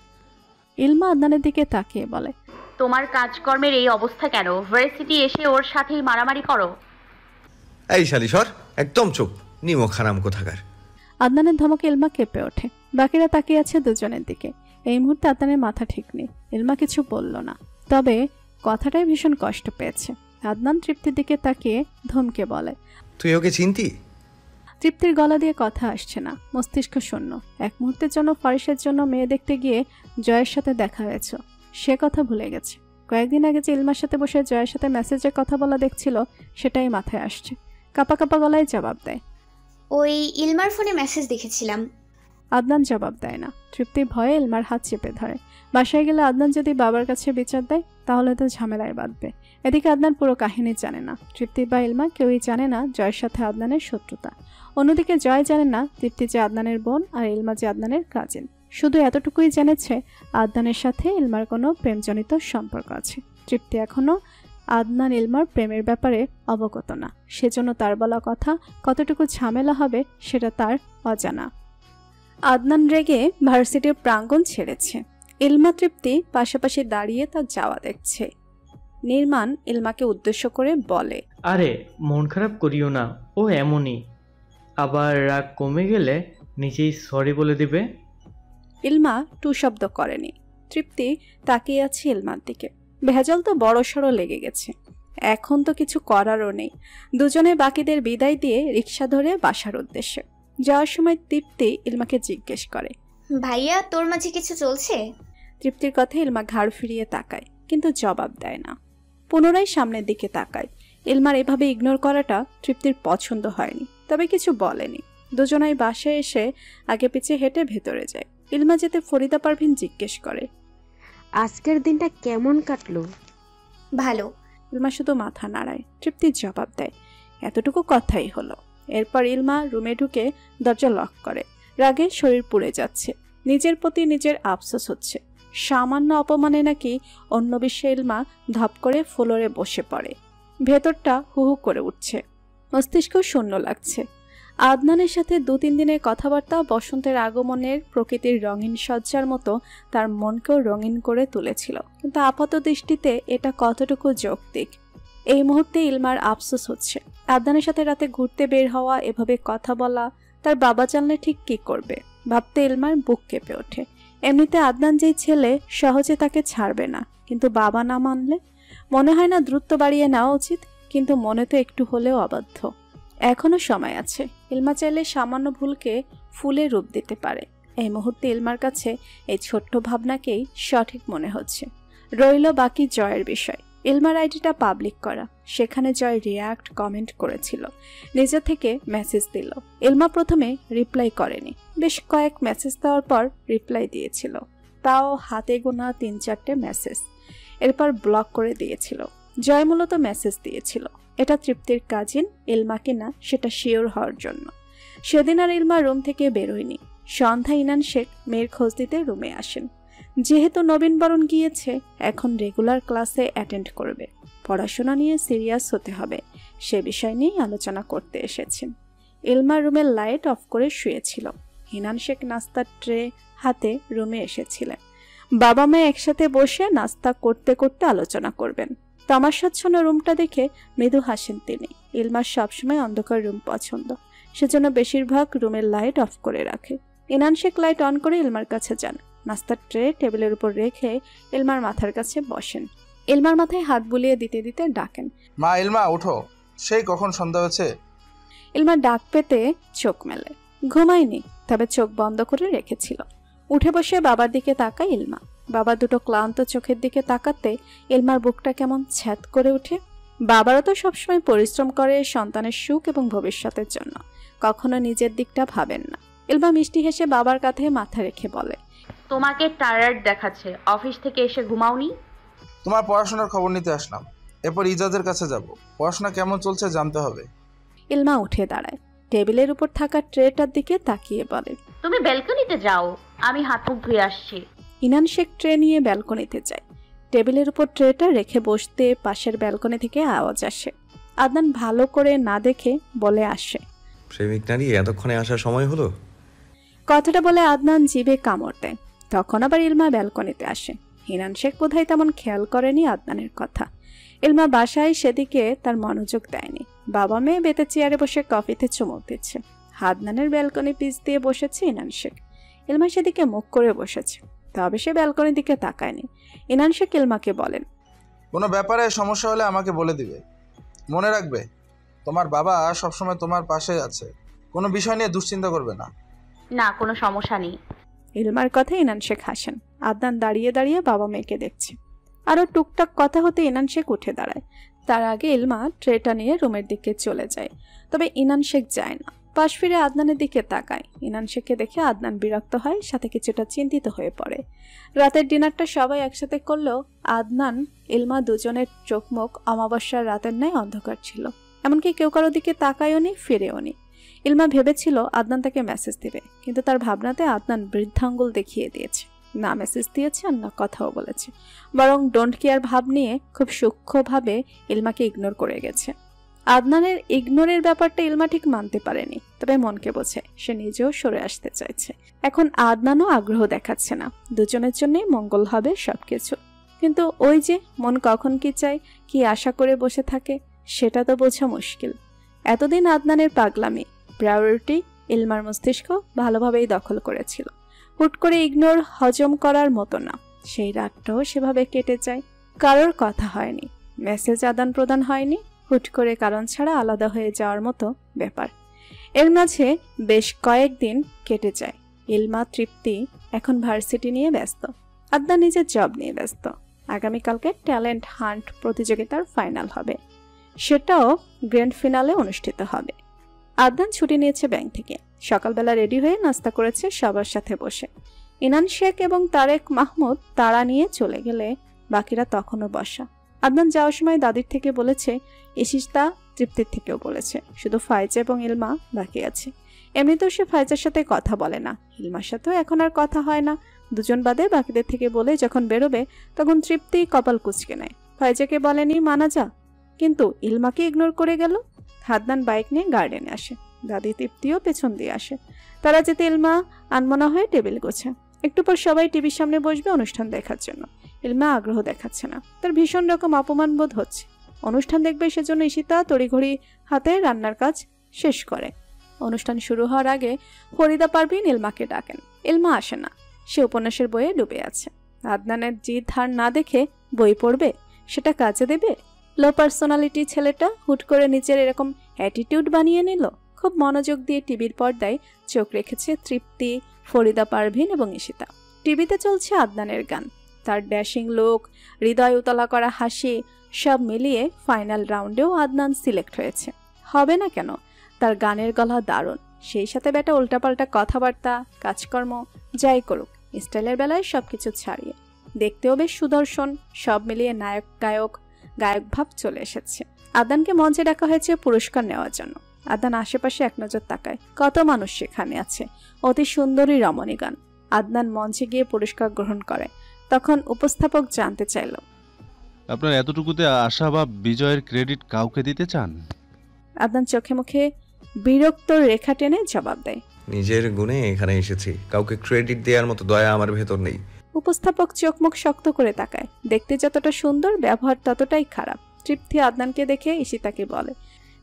ইলমা আদনানের দিকে তাকিয়ে বলে, তোমার কাজকর্মের এই অবস্থা কেন? ভার্সিটি এসে ওর সাথেই মারামারি করো? এই শালিশর, একদম চুপ, নিমক হারাম কোথাকার। আদনানের ধমকে ইলমা কেঁপে ওঠে। বাকিরা তাকিয়ে আছে দুজনের দিকে। এই মুহূর্তে আদনানের মাথা ঠিক নেই। ইলমা কিছু বলল না, তবে কথাটাই ভীষণ কষ্ট পেয়েছে। আদনান তৃপ্তির দিকে তাকিয়ে ধমকে বলে, তুই ওকে চিনতি? তৃপ্তির গলা দিয়ে কথা আসছে না, মস্তিষ্ক শূন্য। এক মুহূর্তের জন্য ফারিসের জন্য মেয়ে দেখতে গিয়ে জয়ের সাথে দেখা হয়েছে, সে কথা ভুলে গেছে। কয়েকদিন আগে যে ইলমার সাথে বসে জয়ের সাথে মেসেজে কথা বলা দেখছিল, সেটাই মাথায় আসছে। কাপা কাপা গলায় জবাব দেয়, ওই ইলমার ফোনে মেসেজ দেখেছিলাম। আদনান জবাব দেয় না। তৃপ্তি ভয়ে ইলমার হাত চেপে ধরে। বাসায় গেলে আদনান যদি বাবার কাছে বিচার দেয়, তাহলে তো ঝামেলায় বাঁধবে। এদিকে আদনান পুরো কাহিনী জানে না। তৃপ্তি বা ইলমা কেউই জানে না জয়ের সাথে আদনানের শত্রুতা। অন্যদিকে জয় জানে না তৃপ্তি যে আদনানের বোন আর ইলমা যে আদনানের কাজিন। শুধু এতটুকুই জেনেছে আদনানের সাথে ইলমার কোনো প্রেমজনিত সম্পর্ক আছে। তৃপ্তি এখনো আদনান ইলমার প্রেমের ব্যাপারে অবগত না, সেজন্য তার বলা কথা কতটুকু ঝামেলা হবে সেটা তার অজানা। আদনান রেগে ভার্সিটির প্রাঙ্গণ ছেড়েছে। ইলমা তৃপ্তি পাশাপাশি দাঁড়িয়ে তার যাওয়া দেখছে। নির্মাণ ইলমাকে উদ্দেশ্য করে বলে, আরে মন খারাপ করিও না, ও এমনই। আবার রাগ কমে গেলে নিজেই সরি বলে দিবে। ইলমা টু শব্দ করেনি। তৃপ্তি তাকিয়ে আছে ইলমার দিকে। ভেজাল তো বড়সড় লেগে গেছে। এখন তো কিছু করারও নেই। দুজনে বাকিদের বিদায় দিয়ে রিক্সা ধরে বাসার উদ্দেশ্যে যাওয়ার সময় তৃপ্তি ইলমাকে জিজ্ঞেস করে, ভাইয়া তোর মাঝে কিছু চলছে? তৃপ্তির কথা ইলমা ঘাড় ফিরিয়ে তাকায়, কিন্তু জবাব দেয় না। পুনরায় সামনের দিকে তাকায়। ইলমার এভাবে ইগনোর করাটা তৃপ্তির পছন্দ হয়নি, তবে কিছু বলেনি। দুজনাই বাসায় এসে আগে পিছিয়ে হেঁটে ভেতরে যায়। ইলমা যেতে ফরিদা পারভিন জিজ্ঞেস করে, আজকের দিনটা কেমন কাটলো? ভালো। ইলমা শুধু মাথা নাড়ায়। তৃপ্তির জবাব দেয়, এতটুকু কথাই হলো। এরপর ইলমা রুমে ঢুকে দরজা লক করে। রাগে শরীর পুড়ে যাচ্ছে। নিজের প্রতি নিজের আফসোস হচ্ছে। সামান্য অপমানে নাকি অন্য বিশ্বে ইলমা ধপ করে ফ্লোরে বসে পড়ে। ভেতরটা হু হু করে উঠছে, মস্তিষ্ক শূন্য লাগছে। আদনানের সাথে 2-3 দিনের কথাবার্তা বসন্তের আগমনের প্রকৃতির রঙিন সজ্জার মতো তার মনকেও রঙিন করে তুলেছিল, কিন্তু আপাত দৃষ্টিতে এটা কতটুকু যৌক্তিক? এই মুহূর্তে ইলমার আফসোস হচ্ছে। আদনানের সাথে রাতে ঘুরতে বের হওয়া, এভাবে কথা বলা, তার বাবা জানলে ঠিক কি করবে ভাবতে ইলমার বুক কেঁপে ওঠে। এমনিতে আদনান যেই ছেলে, সহজে তাকে ছাড়বে না, কিন্তু বাবা না মানলে? মনে হয় না দ্রুত বাড়িয়ে নেওয়া উচিত, কিন্তু মনে তো একটু হলেও অবাধ্য। এখনো সময় আছে। ইলমা চাইলে সামান্য ভুলকে ফুলে রূপ দিতে পারে। এই মুহূর্তে ইলমার কাছে এই ছোট্ট ভাবনাকেই সঠিক মনে হচ্ছে। রইল বাকি জয়ের বিষয়। ইলমার আইডিটা পাবলিক করা, সেখানে জয় রিয়াক্ট কমেন্ট করেছিল, নিজে থেকে মেসেজ দিল। ইলমা প্রথমে রিপ্লাই করেনি, বেশ কয়েক মেসেজ দেওয়ার পর রিপ্লাই দিয়েছিল, তাও হাতে গোনা 3-4টে মেসেজ। এরপর ব্লক করে দিয়েছিল। জয় মূলত মেসেজ দিয়েছিল এটা তৃপ্তির কাজিন ইলমা কিনা সেটা শিওর হওয়ার জন্য। সেদিন আর ইলমা রুম থেকে বেরোয়নি। সন্ধ্যা ইনান শেখ মেয়ের খোঁজ দিতে রুমে আসেন। যেহেতু নবীনবরণ গিয়েছে, এখন রেগুলার ক্লাসে অ্যাটেন্ড করবে। পড়াশোনা নিয়ে সিরিয়াস হতে হবে, সে বিষয় নিয়ে আলোচনা করতে এসেছেন। ইলমা রুমের লাইট অফ করে শুয়েছিল। ইনান শেখ নাস্তার ট্রে হাতে রুমে এসেছিলেন। বাবা মা একসাথে বসে নাস্তা করতে করতে আলোচনা করবেন। তামাশাচ্ছন্ন রুমটা দেখে মৃদু হাসেন তিনি। ইলমার সবসময় অন্ধকার রুম পছন্দ, সেজন্য বেশিরভাগ রুমের লাইট অফ করে রাখে। ইনান শেখ লাইট অন করে ইলমার কাছে যান। নাস্তার ট্রে টেবিলের উপর রেখে ইলমার মাথার কাছে বসেন। ইলমার মাথায় হাত বুলিয়ে দিতে দিতে ডাকেন, মা ইলমা উঠো, সেই কখন সন্ধ্যা হয়েছে। ইলমা ডাক পেতে চোখ মেলে। ঘুমায়নি, তবে চোখ বন্ধ করে রেখেছিল। উঠে বসে বাবার দিকে তাকায় ইলমা। বাবা দুটো ক্লান্ত চোখের দিকে তাকাতে ইলমার বুকটা কেমন ছ্যাদ করে ওঠে। বাবারা তো সবসময় পরিশ্রম করে সন্তানের সুখ এবং ভবিষ্যতের জন্য, কখনো নিজের দিকটা ভাবেন না। ইলমা মিষ্টি হেসে বাবার কাঁধে মাথা রেখে বলে, তোমাকে টায়ার্ড দেখাচ্ছে, অফিস থেকে এসে ঘুমাওনি? তোমার পড়াশোনার খবর নিতে আসলাম, এরপর ইজাজের কাছে যাব, পড়াশোনা কেমন চলছে জানতে হবে। ইলমা উঠে দাঁড়ায়, টেবিলের উপর থাকা ট্রেটার দিকে তাকিয়ে বলে, তুমি ব্যালকনিতে যাও, আমি হাত মুখ ধুয়ে আসছি। ইনান শেখ ট্রে নিয়ে ব্যালকনিতে যায়। টেবিলের উপর ট্রেটা রেখে বসতে পাশের ব্যালকনি থেকে আওয়াজ আসে। আদনান ভালো করে না দেখে বলে আসে, প্রেমিক নারী এতক্ষণে আসার সময় হলো। কথাটা বলে আদনান জিভে কামড় দেয়। তখন আবার ইলমা ব্যালকনিতে আসে। ইনান শেখ বোধহয় তেমন খেয়াল করেনি আদনানের কথা। ইলমা বাসায় সেদিকে তার মনোযোগ দেয়নি। বাবা মেয়ে বেতে চেয়ারে বসে কফিতে চুমুক দিচ্ছে। আদনানের ব্যালকনি পিছ দিয়ে বসেছে ইনান শেখ। ইলমা সেদিকে মুখ করে বসেছে, তবে সে ব্যালকনির দিকে তাকায়নি। ইনান শেখ ইলমাকে বলেন, কোনো ব্যাপারে সমস্যা হলে আমাকে বলে দিবে, মনে রাখবে তোমার বাবা সবসময় তোমার পাশে আছে, কোনো বিষয় নিয়ে দুশ্চিন্তা করবে না। না, কোনো সমস্যা নেই। ইলমার কথা ইনান শেখ হাসেন। আদনান দাঁড়িয়ে দাঁড়িয়ে বাবা মেয়েকে দেখছে। আরও টুকটাক কথা হতে ইনান শেখ উঠে দাঁড়ায়। তার আগে ইলমা ট্রেটা নিয়ে রুমের দিকে চলে যায়, তবে ইনান শেখ যায় না। পাশ ফিরে আদনানের দিকে তাকায়। ইনান শেখকে দেখে আদনান বিরক্ত হয়, সাথে কিছুটা চিন্তিত হয়ে পড়ে। রাতের ডিনারটা সবাই একসাথে করলেও আদনান ইলমা দুজনের চোখ মুখ অমাবস্যার রাতের ন্যায় অন্ধকার ছিল। এমনকি কেউ কারো দিকে তাকায়ও নি, ফিরেও নি। ইলমা ভেবেছিল আদনান তাকে মেসেজ দিবে, কিন্তু তার ভাবনাতে আদনান বৃদ্ধাঙ্গুল দেখিয়ে দিয়েছে। না মেসেজ দিয়েছে আর না কথাও বলেছে, বরং ডোন্ট কেয়ার ভাব নিয়ে খুব সূক্ষ্মভাবে ইলমাকে ইগনোর করে গেছে। আদনানের ইগনোরের ব্যাপারটা ইলমা ঠিক মানতে পারেনি, তবে মনকে বোঝে সে নিজেও সরে আসতে চাইছে। এখন আদনানও আগ্রহ দেখাচ্ছে না, দুজনের জন্যই মঙ্গল হবে সবকিছু। কিন্তু ওই যে মন কখন কি চায়, কি আশা করে বসে থাকে, সেটা তো বোঝা মুশকিল। এতদিন আদনানের পাগলামি, প্রায়োরিটি ইলমার মস্তিষ্ক ভালোভাবেই দখল করেছিল। হুট করে ইগনোর হজম করার মতো না। সেই রাতটাও সেভাবে কেটে যায়। কারোর কথা হয়নি, মেসেজ আদান প্রদান হয়নি, হুট করে কারণ ছাড়া আলাদা হয়ে যাওয়ার মতো ব্যাপার। এর মাঝে বেশ কয়েকদিন কেটে যায়। ইলমা তৃপ্তি এখন ভার্সিটি নিয়ে ব্যস্ত, আদনান নিজের জব নিয়ে ব্যস্ত। আগামীকালকে ট্যালেন্ট হান্ট প্রতিযোগিতার ফাইনাল হবে, সেটাও গ্র্যান্ড ফিনালে অনুষ্ঠিত হবে। আদনান ছুটি নিয়েছে ব্যাংক থেকে। সকালবেলা রেডি হয়ে নাস্তা করেছে সবার সাথে বসে। ইনান শেখ এবং তারেক মাহমুদ তাড়া নিয়ে চলে গেলে বাকিরা তখনও বসা। আদনান যাওয়ার সময় দাদির থেকে বলেছে, ইশিতা তৃপ্তির থেকেও বলেছে, শুধু ফাইজা এবং ইলমা বাকি আছে। এমনিতেও সে ফাইজার সাথে কথা বলে না, ইলমার সাথেও এখন আর কথা হয় না। দুজন বাদে বাকিদের থেকে বলে যখন বেরোবে তখন তৃপ্তি কপাল কুঁচকে নেয়। ফাইজাকে বলেনি মানা যা, কিন্তু ইলমাকে ইগনোর করে গেল। আদনান বাইক নিয়ে গার্ডেনে আসে, দাদি তৃপ্তিও পেছন দিয়ে আসে। তারা যেতে ইলমা আনমনা হয়ে টেবিল গোছে। একটু পর সবাই টিভির সামনে বসবে অনুষ্ঠান দেখার জন্য। ইলমা আগ্রহ দেখাচ্ছে না, তার ভীষণ রকম অপমান বোধ হচ্ছে। অনুষ্ঠান দেখবে সেজন্য ইশিতা তড়িঘড়ি হাতে রান্নার কাজ শেষ করে। অনুষ্ঠান শুরু হওয়ার আগে ফরিদা পারভিন ইলমাকে ডাকেন। ইলমা আসে না, সে উপন্যাসের বইয়ে ডুবে আছে। আদনানের জিদ হার না দেখে বই পড়বে, সেটা কাজে দেবে? লো পার্সোনালিটি ছেলেটা হুট করে নিজের এরকম অ্যাটিটিউড বানিয়ে নিল। খুব মনোযোগ দিয়ে টিভির পর্দায় চোখ রেখেছে তৃপ্তি, ফরিদা পারভিন এবং ইশিতা। টিভিতে চলছে আদনানের গান। তার ড্যাশিং লুক, হৃদয় উতলা করা হাসি, সব মিলিয়ে ফাইনাল রাউন্ডেও আদনান সিলেক্ট হয়েছে। হবে না কেন? তার গানের গলা দারুণ, সেই সাথে বেটা উল্টাপাল্টা কথাবার্তা, কাজকর্ম যাই করুক, স্টাইলের বেলায় সবকিছু ছাড়িয়ে দেখতেও বেশ সুদর্শন। সব মিলিয়ে নায়ক গায়ক ভাব চলে এসেছে। আদনানকে মঞ্চে ডাকা হয়েছে পুরস্কার নেওয়ার জন্য। আদনান আশেপাশে এক নজর তাকায়, কত মানুষ সেখানে আছে। অতি সুন্দরী রমণী গান। আদনান মঞ্চে গিয়ে পুরস্কার গ্রহণ করে। তখন উপস্থাপক জানতে চাইল, আপনার এতটুকুতে আশা বা বিজয়ের ক্রেডিট কাউকে দিতে চান? আদনান চোখে মুখে বিরক্ত রেখা টেনে জবাব দেয়, নিজের গুণে এখানে এসেছি, কাউকে ক্রেডিট দেওয়ার মতো দয়া আমার ভেতর নেই। উপস্থাপক চোখ মুখ শক্ত করে তাকায়। দেখতে যতটা সুন্দর, ব্যবহার ততটাই খারাপ। তৃপ্তি আদনানকে দেখে ইশিতাকে বলে,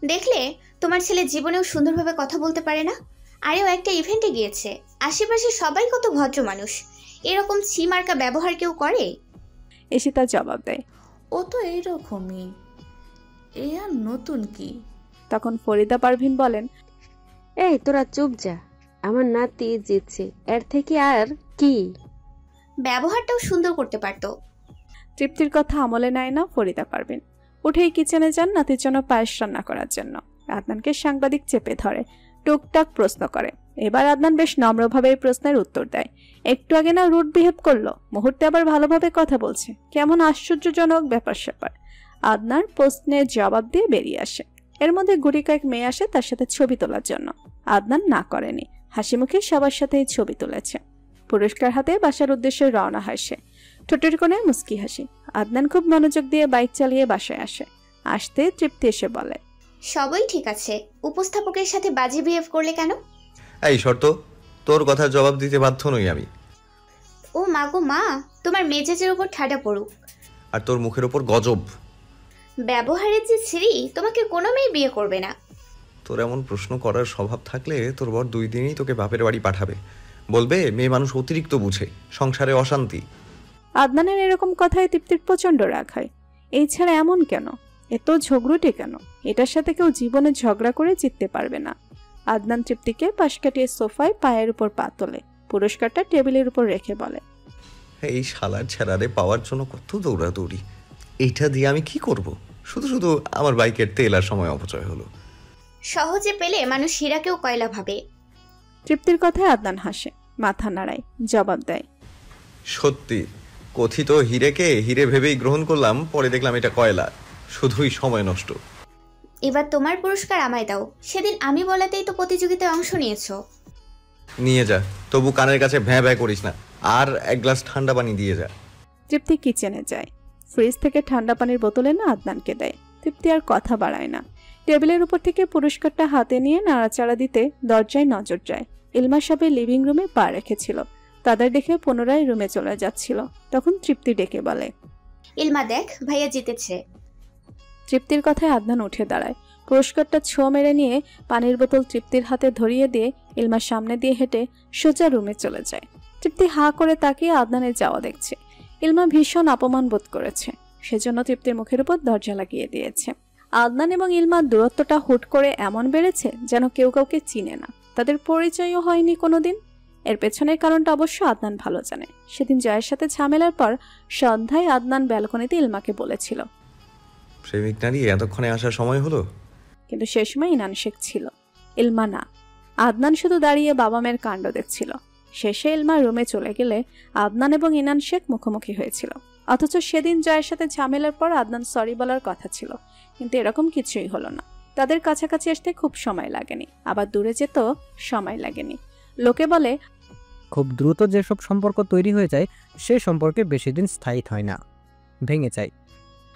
দেখলে তোমার ছেলে জীবনেও সুন্দরভাবে কথা বলতে পারে না। আরেও একটা ইভেন্টে গিয়েছে, আশেপাশে সবাই কত ভদ্র মানুষ, এরকম ছিমার্কা ব্যবহার কেউ করে? ইশিতা জবাব দেয়, ও তো এইরকমই, এ আর নতুন কি? তখন ফরিদা পারভিন বলেন, এই তোরা চুপ যা, আমার নাতি জিতছে, এর থেকে আর কি? ব্যবহারটাও সুন্দর করতে পারতো। তৃপ্তির কথা আমলে নেয় না ফরিদা পারবেন। উঠেই কিচেনে যান নাতির জন্য পায়েস রান্না করার জন্য। আদনানকে সাংবাদিক চেপে ধরে, টুকটাক প্রশ্ন করে। এবার আদনান বেশ নম্রভাবে এই প্রশ্নের উত্তর দেয়। একটু আগে না রুড বিহেভ করলো, মুহূর্তে আবার ভালোভাবে কথা বলছে। কেমন আশ্চর্যজনক ব্যাপার স্যাপার। আদনান প্রশ্নের জবাব দিয়ে বেরিয়ে আসে। এর মধ্যে গুটি কয়েক মেয়ে আসে তার সাথে ছবি তোলার জন্য। আদনান না করেনি, হাসি মুখে সবার সাথেই ছবি তুলেছে। পুরস্কার হাতে বাসার উদ্দেশ্যে রওনা হয় সে। ঠোঁটের কোণে মুস্কি হাসি। আদনান খুব মনোযোগ দিয়ে বাইক চালিয়ে বাসায় আসে। আসতে তৃপ্তি এসে বলে, সবই ঠিক আছে, উপস্থাপকের সাথে বাজে বিহেভ করলে কেন? এই শর্ত, তোর কথার জবাব দিতে বাধ্য নই আমি। ও মা গো মা, তোমার মেজাজের উপর ঠাডা পড়ুক। আর তোর মুখের ওপর গজব। ব্যবহারের যে ছিরি, তোমাকে কোনো মেয়ে বিয়ে করবে না। তোর এমন প্রশ্ন করার স্বভাব থাকলে তোর বর 2 দিনেই তোকে বাপের বাড়ি পাঠাবে। বলবে মেয়ে মানুষ অতিরিক্ত বুঝে, সংসারে অশান্তি। আদনানের এরকম কথায় তৃপ্তির প্রচন্ড রাগ হয়। এই ছাড়া এমন কেন, এত ঝগড়ুটে কেন? এটার সাথে কেউ জীবনে ঝগড়া করে জিততে পারবে না। আদনান তৃপ্তিকে পাশ কাটিয়ে সোফায় পায়ের উপর পা তোলে, পুরস্কারটা টেবিলের উপর রেখে বলে, এই শালার ছেড়ারে পাওয়ার জন্য কত দৌড়াদৌড়ি। এইটা দিয়ে আমি কি করব? শুধু শুধু আমার বাইকের তেল আর সময় অপচয় হলো। সহজে পেলে মানুষ হীরাকেও কয়লা ভাবে। তৃপ্তির কথায় আদনান হাসে, মাথা নাড়ায়, জবাব দেয়, সত্যি কথিত হিরেকে হিরে ভেবেই গ্রহণ করলাম, পরে দেখলাম এটা কয়লা। শুধুই সময় নষ্ট। এবার তোমার পুরস্কার আমায় দাও। সেদিন আমি বলাতেই তো প্রতিযোগিতায় অংশ নিয়েছো। নিয়ে যা, তবু কানের কাছে ভ্যাঁ ভ্যাঁ করিস না। আর 1 গ্লাস ঠান্ডা পানি দিয়ে যা। তৃপ্তি কিচেনে যায়, ফ্রিজ থেকে ঠান্ডা পানির বোতল এনে আদনানকে দেয়। তৃপ্তি আর কথা বাড়ায় না। টেবিলের উপর থেকে পুরস্কারটা হাতে নিয়ে নাড়াচাড়া দিতে দরজায় নজর যায়। ইলমা সাহেব লিভিং রুমে পা রেখেছিল। তাদের দেখে পুনরায় রুমে চলে যাচ্ছিল। তখন তৃপ্তি ডেকে বলে, ইলমা দেখ, ভাইয়া জিতেছে। তৃপ্তির কথায় আদনান উঠে দাঁড়ায়। পুরস্কারটা ছো মেরে নিয়ে পানির বোতল তৃপ্তির হাতে ধরিয়ে দিয়ে ইলমার সামনে দিয়ে হেঁটে সোজা রুমে চলে যায়। তৃপ্তি হাঁ করে তাকিয়ে আদনানের যাওয়া দেখছে। ইলমা ভীষণ অপমান বোধ করেছে, সেজন্য তৃপ্তির মুখের উপর দরজা লাগিয়ে দিয়েছে। আদনান এবং ইলমার দূরত্বটা হুট করে এমন বেড়েছে যেন কেউ কাউকে চিনে না, তাদের পরিচয়ও হয়নি কোনোদিন। এর পেছনের কারণটা অবশ্য আদনান ভালো জানে। সেদিন জয়ের সাথে ঝামেলার পর সন্ধ্যায় আদনান ব্যালকনিতে ইলমাকে বলেছিল, প্রেমিক নারী এতক্ষণে আসার সময় হলো। কিন্তু সে সময় ইনান শেখ ছিল, ইলমা না। আদনান শুধু দাঁড়িয়ে বাবা মেয়ের কাণ্ড দেখছিল। শেষে ইলমা রুমে চলে গেলে আদনান এবং ইনান শেখ মুখোমুখি হয়েছিল। অথচ সেদিন জয়ের সাথে ঝামেলার পর আদনান সরি বলার কথা ছিল, কিন্তু এরকম কিছুই হলো না। তাদের কাছাকাছি আসতে খুব সময় লাগেনি, আবার দূরে যেত সময় লাগেনি। লোকে বলে, খুব দ্রুত যেসব সম্পর্ক তৈরি হয়ে যায় সে সম্পর্কে বেশি দিন স্থায়ী হয় না, ভেঙে যায়।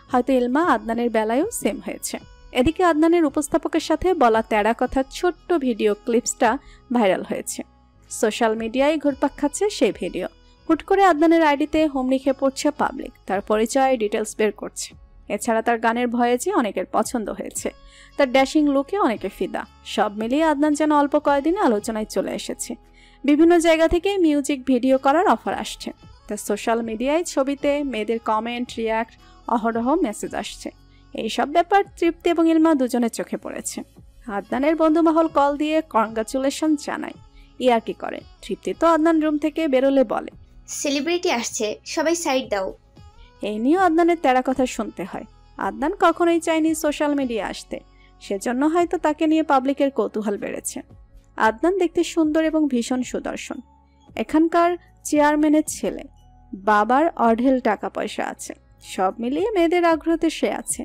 হয়তো ইলমা আদনানের বেলায়ও সেম হয়েছে। এদিকে আদনানের উপস্থাপকের সাথে বলা তেড়া কথার ছোট্ট ভিডিও ক্লিপসটা ভাইরাল হয়েছে। সোশ্যাল মিডিয়ায় ঘুরপাক খাচ্ছে সেই ভিডিও। হুট করে আদনানের আইডিতে হোম লিখে পড়ছে পাবলিক, তার পরিচয় ডিটেলস বের করছে। এছাড়া তার গানের ভয়েসে অনেকের পছন্দ হয়েছে, তার ড্যাশিং লুকে অনেকে ফিদা। সব মিলিয়ে আদনান যেন অল্প কয়েকদিনে আলোচনায় চলে এসেছে। বিভিন্ন জায়গা থেকে মিউজিক ভিডিও করার অফার আসছে। তার সোশ্যাল মিডিয়ায় ছবিতে মেয়েদের কমেন্ট, রিয়াক্ট, অহরহ মেসেজ আসছে। এইসব ব্যাপার তৃপ্তি এবং ইলমা দুজনের চোখে পড়েছে। আদনানের বন্ধুমহল কল দিয়ে কনগ্রাচুলেশন জানায়, ইয়ার্কি করে। তৃপ্তি তো আদনান রুম থেকে বেরোলে বলে, সেলিব্রিটি আসছে, সবাই সাইড দাও। এই নিয়েও আদনানের তেড়া কথা শুনতে হয়। আদনান কখনোই চায়নি সোশ্যাল মিডিয়া আসতে, সেজন্য হয়তো তাকে নিয়ে পাবলিকের কৌতূহল বেড়েছে। আদনান দেখতে সুন্দর এবং ভীষণ সুদর্শন। এখানকার চেয়ারম্যানের ছেলে, বাবার অঢেল টাকা পয়সা আছে। সব মিলিয়ে মেয়েদের আগ্রহতে সে আছে।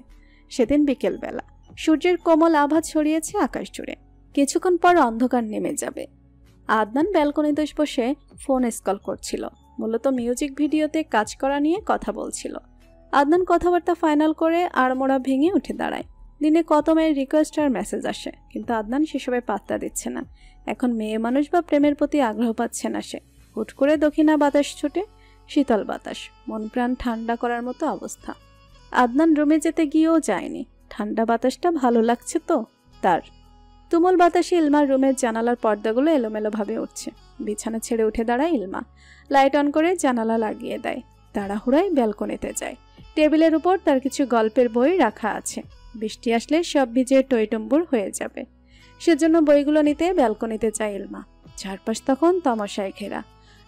সেদিন বিকেলবেলা সূর্যের কোমল আভা ছড়িয়েছে আকাশ জুড়ে। কিছুক্ষণ পর অন্ধকার নেমে যাবে। আদনান ব্যালকনিতে বসে ফোন স্ক্রল করছিল। মূলত মিউজিক ভিডিওতে কাজ করা নিয়ে কথা বলছিল। আদনান কথাবার্তা ফাইনাল করে আড়মোড়া ভেঙে উঠে দাঁড়ায়। দিনে কত মেয়ের রিকোয়েস্ট আর মেসেজ আসে, কিন্তু আদনান সেসবে পাত্তা দিচ্ছে না। এখন মেয়ে মানুষ বা প্রেমের প্রতি আগ্রহ পাচ্ছে না সে। হুট করে দক্ষিণা বাতাস ছুটে, শীতল বাতাস, মন প্রাণ ঠান্ডা করার মতো অবস্থা। আদনান রুমে যেতে গিয়েও যায়নি। ঠান্ডা বাতাসটা ভালো লাগছে তো তার। তুমুল বাতাসে ইলমার রুমের জানালার পর্দাগুলো এলোমেলোভাবে উঠছে। বিছানা ছেড়ে উঠে দাঁড়ায় ইলমা। লাইট অন করে জানালা লাগিয়ে দেয়। তাড়াহুড়ায় ব্যালকনিতে যায়। টেবিলের উপর তার কিছু গল্পের বই রাখা আছে। বৃষ্টি আসলে সব ভিজে টইটম্বুর হয়ে যাবে, সেজন্য বইগুলো নিতে ব্যালকনিতে যায় ইলমা। চারপাশ তখন তমসায় ঘেরা।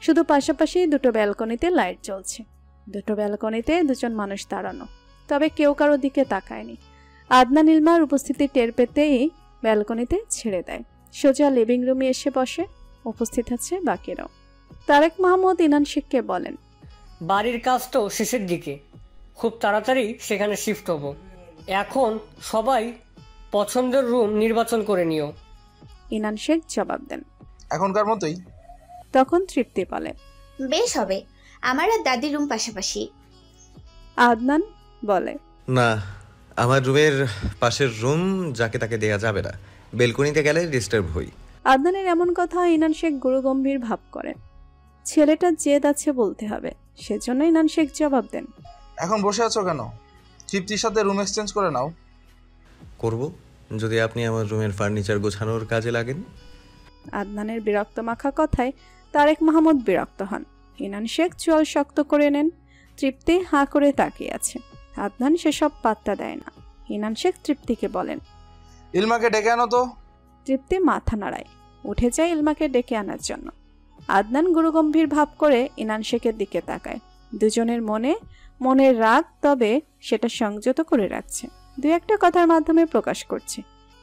শুধু পাশাপাশি দুটো ব্যালকনিতে লাইট জ্বলছে। দুটো ব্যালকনিতে দুজন মানুষ দাঁড়ানো, তবে কেউ কারো দিকে তাকায়নি। আদনান ইলমার উপস্থিতি টের পেতেই ব্যালকনিতে ছেড়ে দেয়, সোজা লিভিং রুমে এসে বসে। উপস্থিত আছে বাকিরাও। তারেক মাহমুদ ইনান শেখকে বলেন, বাড়ির কাজ তো শেষের দিকে, খুব তাড়াতাড়ি সেখানে শিফট হব। এখন সবাই পছন্দের রুম নির্বাচন করে নিও। ইনান শেখ জবাব দেন, এখনকার মতোই। তখন তৃপ্তি বলে, বেশ হবে, আমার আর দাদির রুম পাশাপাশি। আদনান বলে, না, আমার রুমের পাশের রুম যাকে তাকে দেয়া যাবে না, বেলকনিতে গেলে ডিস্টার্ব হই। আদনানের এমন কথা ইনান শেখ গুরুগম্ভীর ভাব করেন। ছেলেটার জেদ আছে বলতে হবে, সেজন্য ইনান শেখ জবাব দেন, এখন বসে আছো কেন? তৃপ্তির সাথে রুম এক্সচেঞ্জ করে নাও। করব, যদি আপনি আমার রুমের ফার্নিচার গোছানোর কাজে লাগেন। আদনানের বিরক্ত মাখা কথায় তারেক মাহমুদ বিরক্ত হন। ইনান শেখ চোয়াল শক্ত করে নেন। তৃপ্তি হাঁ করে তাকিয়ে আছে। আদনান সেসব পাত্তা দেয় না। ইনান শেখ তৃপ্তিকে বলেন, ইলমাকে ডেকে আনো তো। তৃপ্তি মাথা নাড়ায়, উঠে যায় ইলমাকে ডেকে আনার জন্য। আদনান গুরুগম্ভীর ভাব করে ইনান শেখের দিকে তাকায়। দুজনের মনের রাগ, তবে সেটা সংযত করে রাখছে, দু একটা কথার মাধ্যমে প্রকাশ করছে।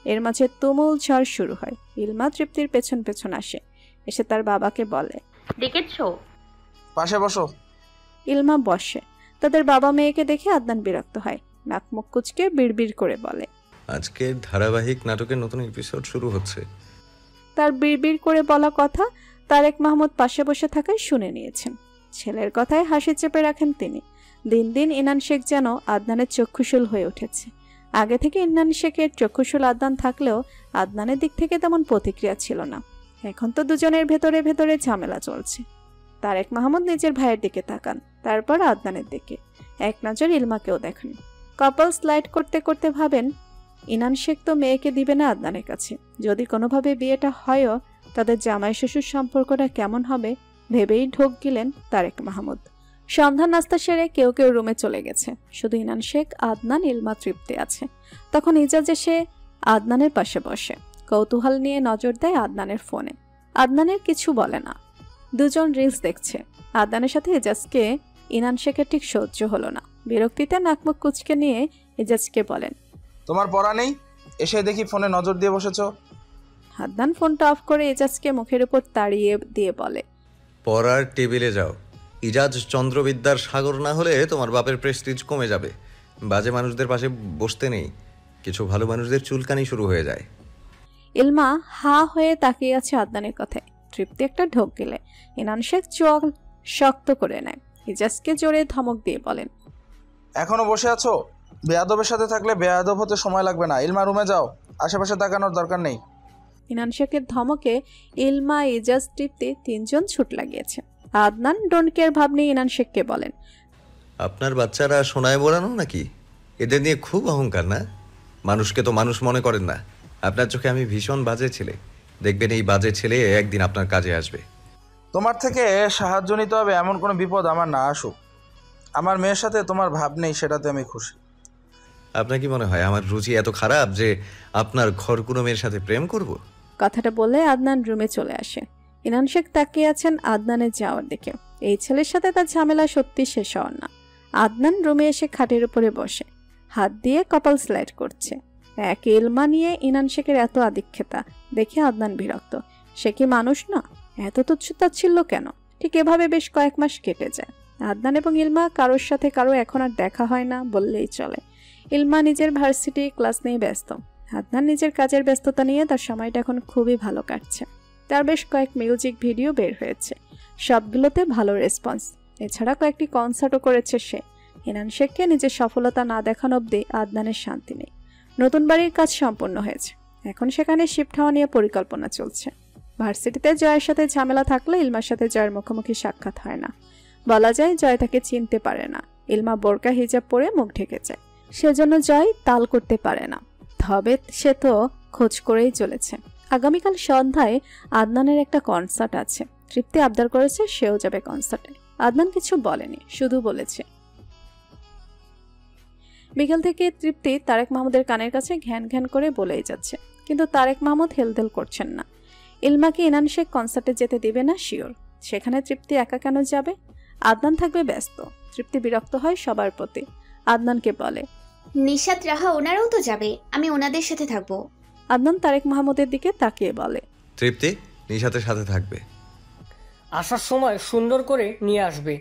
এর মাঝে তুমুল ঝড় শুরু হয়। ইলমা তৃপ্তির পেছন পেছন আসে, এসে তার বাবাকে বলে, ডেকেছো? পাশে বসো। ইলমা বসে। তাদের বাবা মেয়েকে দেখে আদনান বিরক্ত হয়, নাক মুখ কুচকে বিড়বিড় করে বলে, আজকের ধারাবাহিক নাটকের নতুন এপিসোড শুরু হচ্ছে। তার বিড়বিড় করে বলা কথা তারেক মাহমুদ পাশে বসে থাকায় শুনে নিয়েছেন। ছেলের কথায় হাসি চেপে রাখেন তিনি। দিন দিন ইনান শেখ যেন আদনানের চক্ষুশূল হয়ে উঠেছে। আগে থেকে ইনান শেখের চক্ষুশূল আদনান থাকলেও আদনানের দিক থেকে তেমন প্রতিক্রিয়া ছিল না। এখন তো দুজনের ভেতরে ভেতরে ঝামেলা চলছে। তারেক মাহমুদ নিজের ভাইয়ের দিকে তাকান, তারপর আদনানের দিকে এক নজর ইলমাকেও দেখেন। কাপল স্লাইড করতে করতে ভাবেন, ইনান শেখ তো মেয়েকে দিবে না আদনানের কাছে। যদি কোনোভাবে বিয়েটা হয়ও, তাদের জামাই শ্বশুর সম্পর্কটা কেমন হবে ভেবেই ঢোক গিলেন তারেক মাহমুদ। সন্ধ্যা নাস্তা সেরে কেউ কেউ রুমে চলে গেছে। শুধু ইনান শেখ, আদনান, ইলমা, তৃপ্তি আছে। তখন ইজাজ এসে আদনানের পাশে বসে, কৌতূহল নিয়ে নজর দেয় আদনানের ফোনে। আদনানের কিছু বলে না, দুজন রিলস দেখছে। আদনানের সাথে ইজাজকে ইনান শেখের ঠিক সহ্য হলো না। বিরক্তিতে নাকমুখ কুচকে নিয়ে ইজাজকে বলেন, তোমার পড়া নেই? এসে দেখি ফোনে নজর দিয়ে বসেছো। আদনান ফোনটা অফ করে ইজাজকে মুখের উপর তাড়িয়ে দিয়ে বলে, পড়ার টেবিলে যাও। ইজাজ চন্দ্রবিদ্যার সাগর না হলে তোমার বাপের প্রেস্টিজ কমে যাবে। বাজে মানুষদের পাশে বসতে নেই, কিছু ভালো মানুষদের চুলকানি শুরু হয়ে যায়। ইলমা হা হয়ে তাকিয়ে আছে আদনানের কথায়। তৃপ্তি একটা ঢোক গেলে ইনান শেখ চোখ শক্ত করে নেয়। ইজাজকে জোরে ধমক দিয়ে বলেন, এখনো বসে আছো? বেয়াদবের সাথে থাকলে বেয়াদব হতে সময় লাগবে না। ইলমা রুমে যাও, আশেপাশে তাকানোর দরকার নেই। ইনান শেখের ধমকে ইলমা, ইজাজ, তৃপ্তি তিনজন ছুট লাগিয়েছে। আদনান ডোন্ট কেয়ার ভাব নিয়ে ইনান শেখকে বলেন, আপনার বাচ্চারা সোনায় বোড়ানো নাকি? এদের নিয়ে খুব অহংকার না? মানুষকে তো মানুষ মনে করেন না। আপনার চোখে আমি ভীষণ বাজে ছেলে। দেখবেন এই বাজে ছেলে একদিন আপনার কাজে আসবে। তোমার থেকে সাহায্য নিতে হবে এমন কোনো বিপদ আমার না আসুক। আমার মেয়ের সাথে তোমার ভাব নেই, সেটাতে আমি খুশি। আপনার কি মনে হয় আমার রুচি এত খারাপ যে আপনার ঘর কোনো মেয়ের সাথে প্রেম করব? কথাটা বলে আদনান রুমে চলে আসে। ইনান শেখ তাকিয়ে আছেন আদনানের যাওয়ার দিকে। এই ছেলের সাথে তার ঝামেলা সত্যি শেষ হওয়ার না। আদনান রুমে এসে খাটের উপরে বসে হাত দিয়ে কপাল স্লাইড করছে। এক ইলমা নিয়ে ইনান শেখের এত আদিক্ষেতা দেখে আদনান বিরক্ত। সে কি মানুষ না? এত তুচ্ছতাচ্ছিল্য কেন? ঠিক এভাবে বেশ কয়েক মাস কেটে যায়। আদনান এবং ইলমা কারোর সাথে কারো এখন আর দেখা হয় না বললেই চলে। ইলমা নিজের ভার্সিটি ক্লাস নিয়ে ব্যস্ত। আদনান নিজের কাজের ব্যস্ততা নিয়ে তার সময়টা এখন খুবই ভালো কাটছে। তার বেশ কয়েক মিউজিক ভিডিও বের হয়েছে, সবগুলোতে ভালো রেসপন্স। এছাড়া কয়েকটি কনসার্টও করেছে সে। ইনান শেখকে নিজের সফলতা না দেখানো অবধি আদনানের শান্তি নেই। নতুন বাড়ির কাজ সম্পূর্ণ হয়েছে, এখন সেখানে শিফট হওয়া নিয়ে পরিকল্পনা চলছে। ভার্সিটিতে জয়ের সাথে ঝামেলা থাকলে ইলমার সাথে জয়ের মুখোমুখি সাক্ষাৎ হয় না। বলা যায় জয় তাকে চিনতে পারে না। ইলমা বোরকা হিজাব পরে মুখ ঢেকে যায়, সেজন্য জয় তাল করতে পারে না। তবে সে তো খোঁজ করেই চলেছে। আগামীকাল সন্ধ্যায় আদনানের একটা কনসার্ট আছে। তৃপ্তি আবদার করেছে সেও যাবে কনসার্টে। আদনান কিছু বলেনি, শুধু বলেছে। বিকেল থেকে তৃপ্তি তারেক মাহমুদের কানের কাছে ঘ্যান ঘ্যান করে বলেই যাচ্ছে, কিন্তু তারেক মাহমুদ হেলদেল করছেন না। ইলমাকে ইনান শেখ কনসার্টে যেতে দিবে না শিওর। সেখানে তৃপ্তি একা কেন যাবে? আদনান থাকবে ব্যস্ত। তৃপ্তি বিরক্ত হয় সবার প্রতি। আদনানকে বলে, নিশাত, রাহা ওনারাও তো যাবে, আমি ওনাদের সাথে থাকবো। আদনান তারেক মাহমুদের দিকে তাকিয়ে বলে, তৃপ্তি নিশাতের সাথে থাকবে। আসার সময় সুন্দর করে নিয়ে আসবে।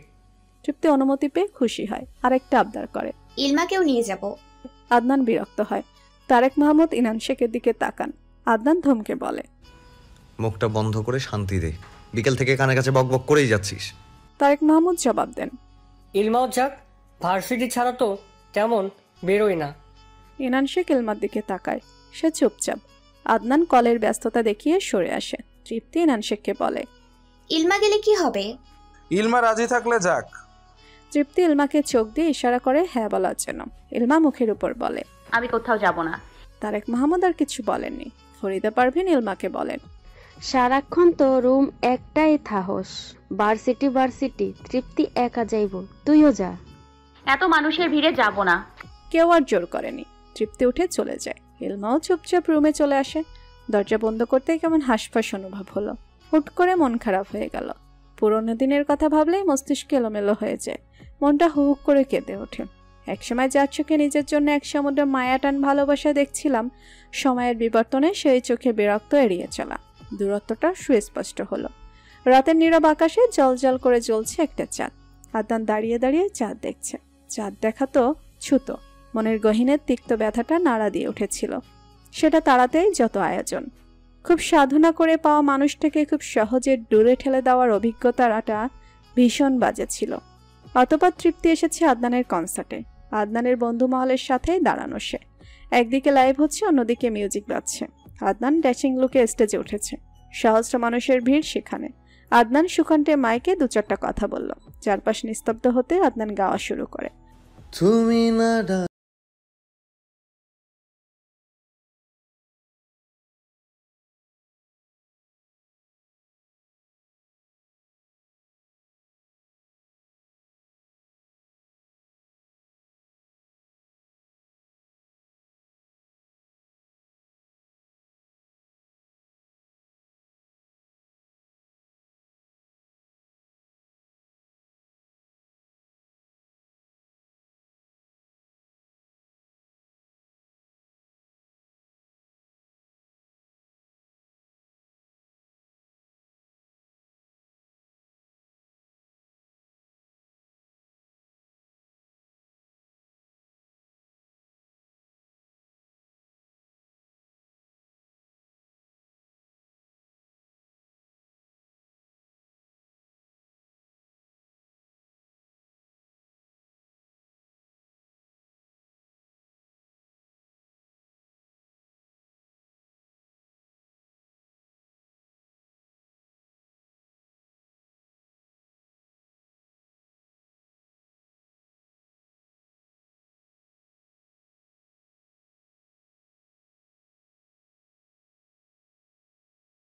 তৃপ্তি অনুমতি পেয়ে খুশি হয়, আরেকটা আবদার করে, ইলমাকেও নিয়ে যাব। আদনান বিরক্ত হয়। তারেক মাহমুদ ইনান শেখের দিকে তাকান। আদনান ধমকে বলে, মুখটা বন্ধ করে শান্তি দে, বিকেল থেকে কানে কাছে বকবক করেই যাচ্ছিস। তারেক মাহমুদ জবাব দেন, ইলমাও যাক, ভার্সিটি ছাড়া তো তেমন বেরোয় না। ইনান শেখ ইলমার দিকে তাকায়, সে চুপচাপ। আদনান কলের ব্যস্ততা দেখিয়ে সরে আসে। তৃপ্তি ইনান শেখকে বলে, ইলমা গেলে কি হবে? ইলমা রাজি থাকলে যাক। তৃপ্তি ইলমাকে চোখ দিয়ে ইশারা করে হ্যাঁ বলার জন্য। ইলমা মুখের উপর বলে, আমি কোথাও যাব না। তারেক মাহমুদ আর কিছু বলেননি। ফরিদা পারভিন ইলমাকে বলেন, সারাক্ষণ তো রুম একটাই থাহস, ভার্সিটি তৃপ্তি একা যাইব, তুইও যা। এত মানুষের ভিড়ে যাব না। কেউ আর জোর করেনি। তৃপ্তি উঠে চলে যায়। ইলমাও চুপচাপ রুমে চলে আসে। দরজা বন্ধ করতে কেমন হাসফাস অনুভব হলো। হুট করে মন খারাপ হয়ে গেল। পুরোনো দিনের কথা ভাবলেই মস্তিষ্ক এলোমেলো হয়ে যায়। মনটা হুক করে কেঁদে ওঠে। একসময় যার চোখে নিজের জন্য এক সমুদ্র মায়া টান ভালোবাসা দেখছিলাম, সময়ের বিবর্তনে সেই চোখে বিরক্ত এড়িয়ে চলা। দূরত্বটা সুস্পষ্ট হলো। রাতের নীরব আকাশে জলজল করে জ্বলছে একটা চাঁদ। আদনান দাঁড়িয়ে দাঁড়িয়ে চাঁদ দেখছে। চাঁদ দেখা তো ছুতো। মনের গহীনের তিক্ত ব্যথাটা নাড়া দিয়ে উঠেছিল। সেটা তাড়াতেই যত আয়োজন। খুব সাধনা করে পাওয়া মানুষটাকে খুব সহজে দূরে ঠেলে দেওয়ার অভিজ্ঞতাটা ভীষণ বাজে ছিল। অতঃপর তৃপ্তি এসেছে আদনানের কনসার্টে। আদনানের বন্ধু মহলের সাথেই দাঁড়ানো সে। একদিকে লাইভ হচ্ছে, অন্যদিকে মিউজিক বাজছে। আদনান ড্যাশিং লুকে স্টেজে উঠেছে। সহস্র মানুষের ভিড় সেখানে। আদনান সুকণ্ঠে মাইকে দু চারটা কথা বলল। চারপাশ নিস্তব্ধ হতে আদনান গাওয়া শুরু করে, তুমি না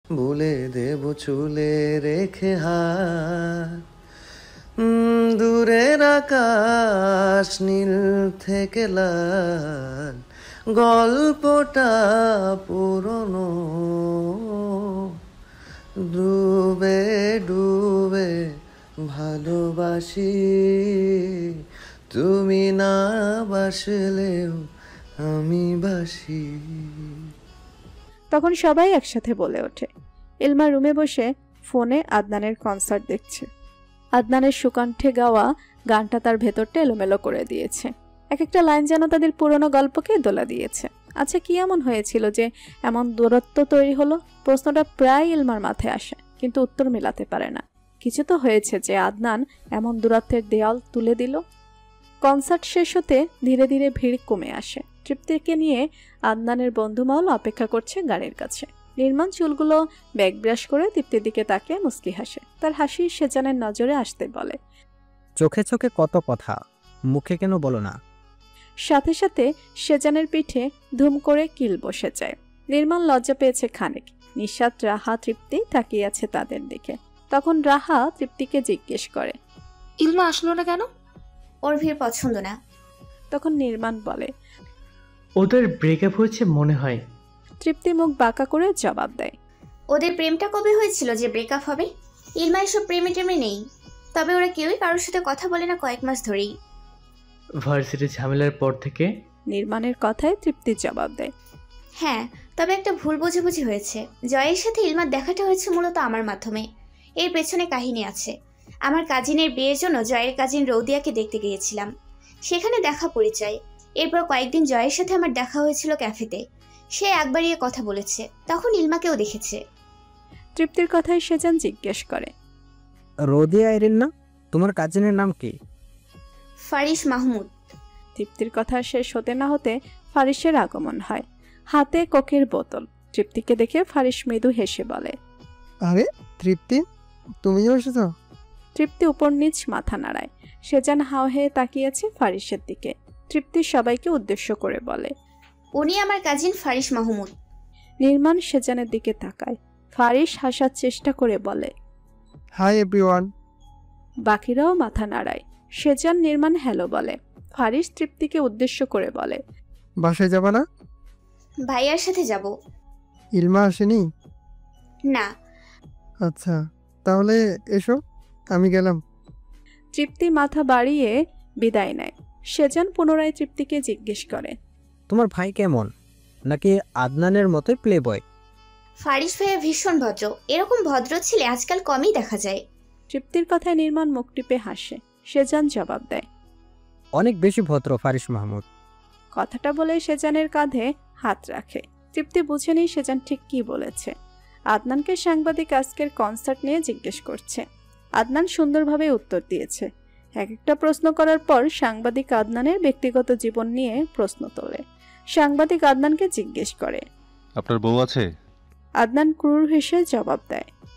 বলে দেব চুলে রেখে হাত, দূরের আকাশ নীল থেকে লাল, গল্পটা পুরনো, ডুবে ডুবে ভালোবাসি, তুমি না বাসলেও আমি বাসি। তখন সবাই একসাথে বলে ওঠে। ইলমা রুমে বসে ফোনে আদনানের কনসার্ট দেখছে। আদনানের সুকণ্ঠে গাওয়া গানটা তার ভেতরটা এলোমেলো করে দিয়েছে। এক একটা লাইন যেন তাদের পুরনো গল্পকে দোলা দিয়েছে। আচ্ছা, কি এমন হয়েছিল যে এমন দূরত্ব তৈরি হলো? প্রশ্নটা প্রায় ইলমার মাথায় আসে, কিন্তু উত্তর মেলাতে পারে না। কিছু তো হয়েছে যে আদনান এমন দূরত্বের দেয়াল তুলে দিল। কনসার্ট শেষ হতে ধীরে ধীরে ভিড় কমে আসে। তৃপ্তিকে নিয়ে আদনানের বন্ধুমহল অপেক্ষা করছে গাড়ির কাছে। নির্মাণ চুলগুলো ব্যাগ ব্রাশ করে তৃপ্তির দিকে তাকিয়ে মুস্কি হাসে। তার হাসি সেজানের নজরে আসতে বলে, চোখে চোখে কত কথা, মুখে কেন বলো না? সাথে সাথে সেজানের পিঠে ধুম করে কিল বসে যায়। নির্মাণ লজ্জা পেয়েছে খানিক। নিশাত, রাহা, তৃপ্তি তাকিয়ে আছে তাদের দিকে। তখন রাহা তৃপ্তিকে জিজ্ঞেস করে, ইলমা আসলো না কেন? ওর ভিড় পছন্দ না। তখন নির্মাণ বলে, ওদের ব্রেকআপ হয়েছে মনে হয়। তৃপ্তি মুখ বাঁকা করে জবাব দেয়, ওদের প্রেমটা কবে হয়েছিল যে ব্রেকআপ হবে? ইলমা এসব প্রেমে টেমে নেই, তবে ওরা কেউই কারোর সাথে কথা বলে না কয়েক মাস ধরেই। ভার্সিটির ঝামেলার পর থেকে? নির্মাণের কথায় তৃপ্তির জবাব দেয়। হ্যাঁ, তবে একটা ভুল বোঝাবুঝি হয়েছে। জয়ের সাথে ইলমার দেখাটা হয়েছে মূলত আমার মাধ্যমে। এর পেছনে কাহিনী আছে। আমার কাজিনের বিয়ের জন্য জয়ের কাজিন রৌদিয়াকে দেখতে গিয়েছিলাম, সেখানে দেখা পরিচয়। এরপর কয়েকদিন জয়ের সাথে আমার দেখা হয়েছিল ক্যাফেতে। সে একবারই কথা বলেছে, তখন ইলমাকেও দেখেছে। তৃপ্তির কথায় সেজান জিজ্ঞেস করে, রোদিয়া আইরিন না? তোমার কাজিনের নাম কি? ফারিস মাহমুদ। তৃপ্তির কথা শেষ হতে না হতে ফারিসের আগমন হয়, হাতে কোকের বোতল। তৃপ্তিকে দেখে ফারিস মৃদু হেসে বলে, আরে তৃপ্তি, তুমিও এসেছ? তৃপ্তি উপর নিচ মাথা নাড়ায়। সেজান হাও হয়ে তাকিয়েছে ফারিসের দিকে। তৃপ্তি সবাইকে উদ্দেশ্য করে বলে, উনি আমার কাজিন ফারিস মাহমুদ। নির্মাণ সেজানের দিকে তাকায়। ফারিস হাসার চেষ্টা করে বলে, হাই এভরিওয়ান। বাকিরাও মাথা নাড়ায়। সেজান নির্মাণ হ্যালো বলে। ফারিস তৃপ্তিকে উদ্দেশ্য করে বলে, বাসায় যাবা না? ভাইয়ার সাথে যাব। ইলমা আসেনি? না। আচ্ছা, তাহলে এসো, আমি গেলাম। তৃপ্তি মাথা বাড়িয়ে বিদায় নেয়। সেজান পুনরায় তৃপ্তিকে জিজ্ঞেস করে, তোমার ভাই কেমন? নাকি আদনানের মতোই প্লে বয়? ফারিস ভাইয়া ভীষণ ভদ্র। এরকম ভদ্র ছেলে আজকাল কমই দেখা যায়। তৃপ্তির কথায় নির্মাণ মুখ টিপে হাসে। সেজান জবাব দেয়, অনেক বেশি ভদ্র ফারিস মাহমুদ। কথাটা বলে সেজানের কাঁধে হাত রাখে। তৃপ্তি বুঝেনি সেজান ঠিক কি বলেছে। আদনানকে সাংবাদিক আজকের কনসার্ট নিয়ে জিজ্ঞেস করছে। আদনান সুন্দরভাবে উত্তর দিয়েছে। এক একটা প্রশ্ন করার পর সাংবাদিক আদনানের ব্যক্তিগত জীবন নিয়ে প্রশ্ন তোলে। সাংবাদিক আদনানকে জিজ্ঞেস করে, আপনার বউ আছে? আদনান ক্রূর হেসে জবাব দেয়,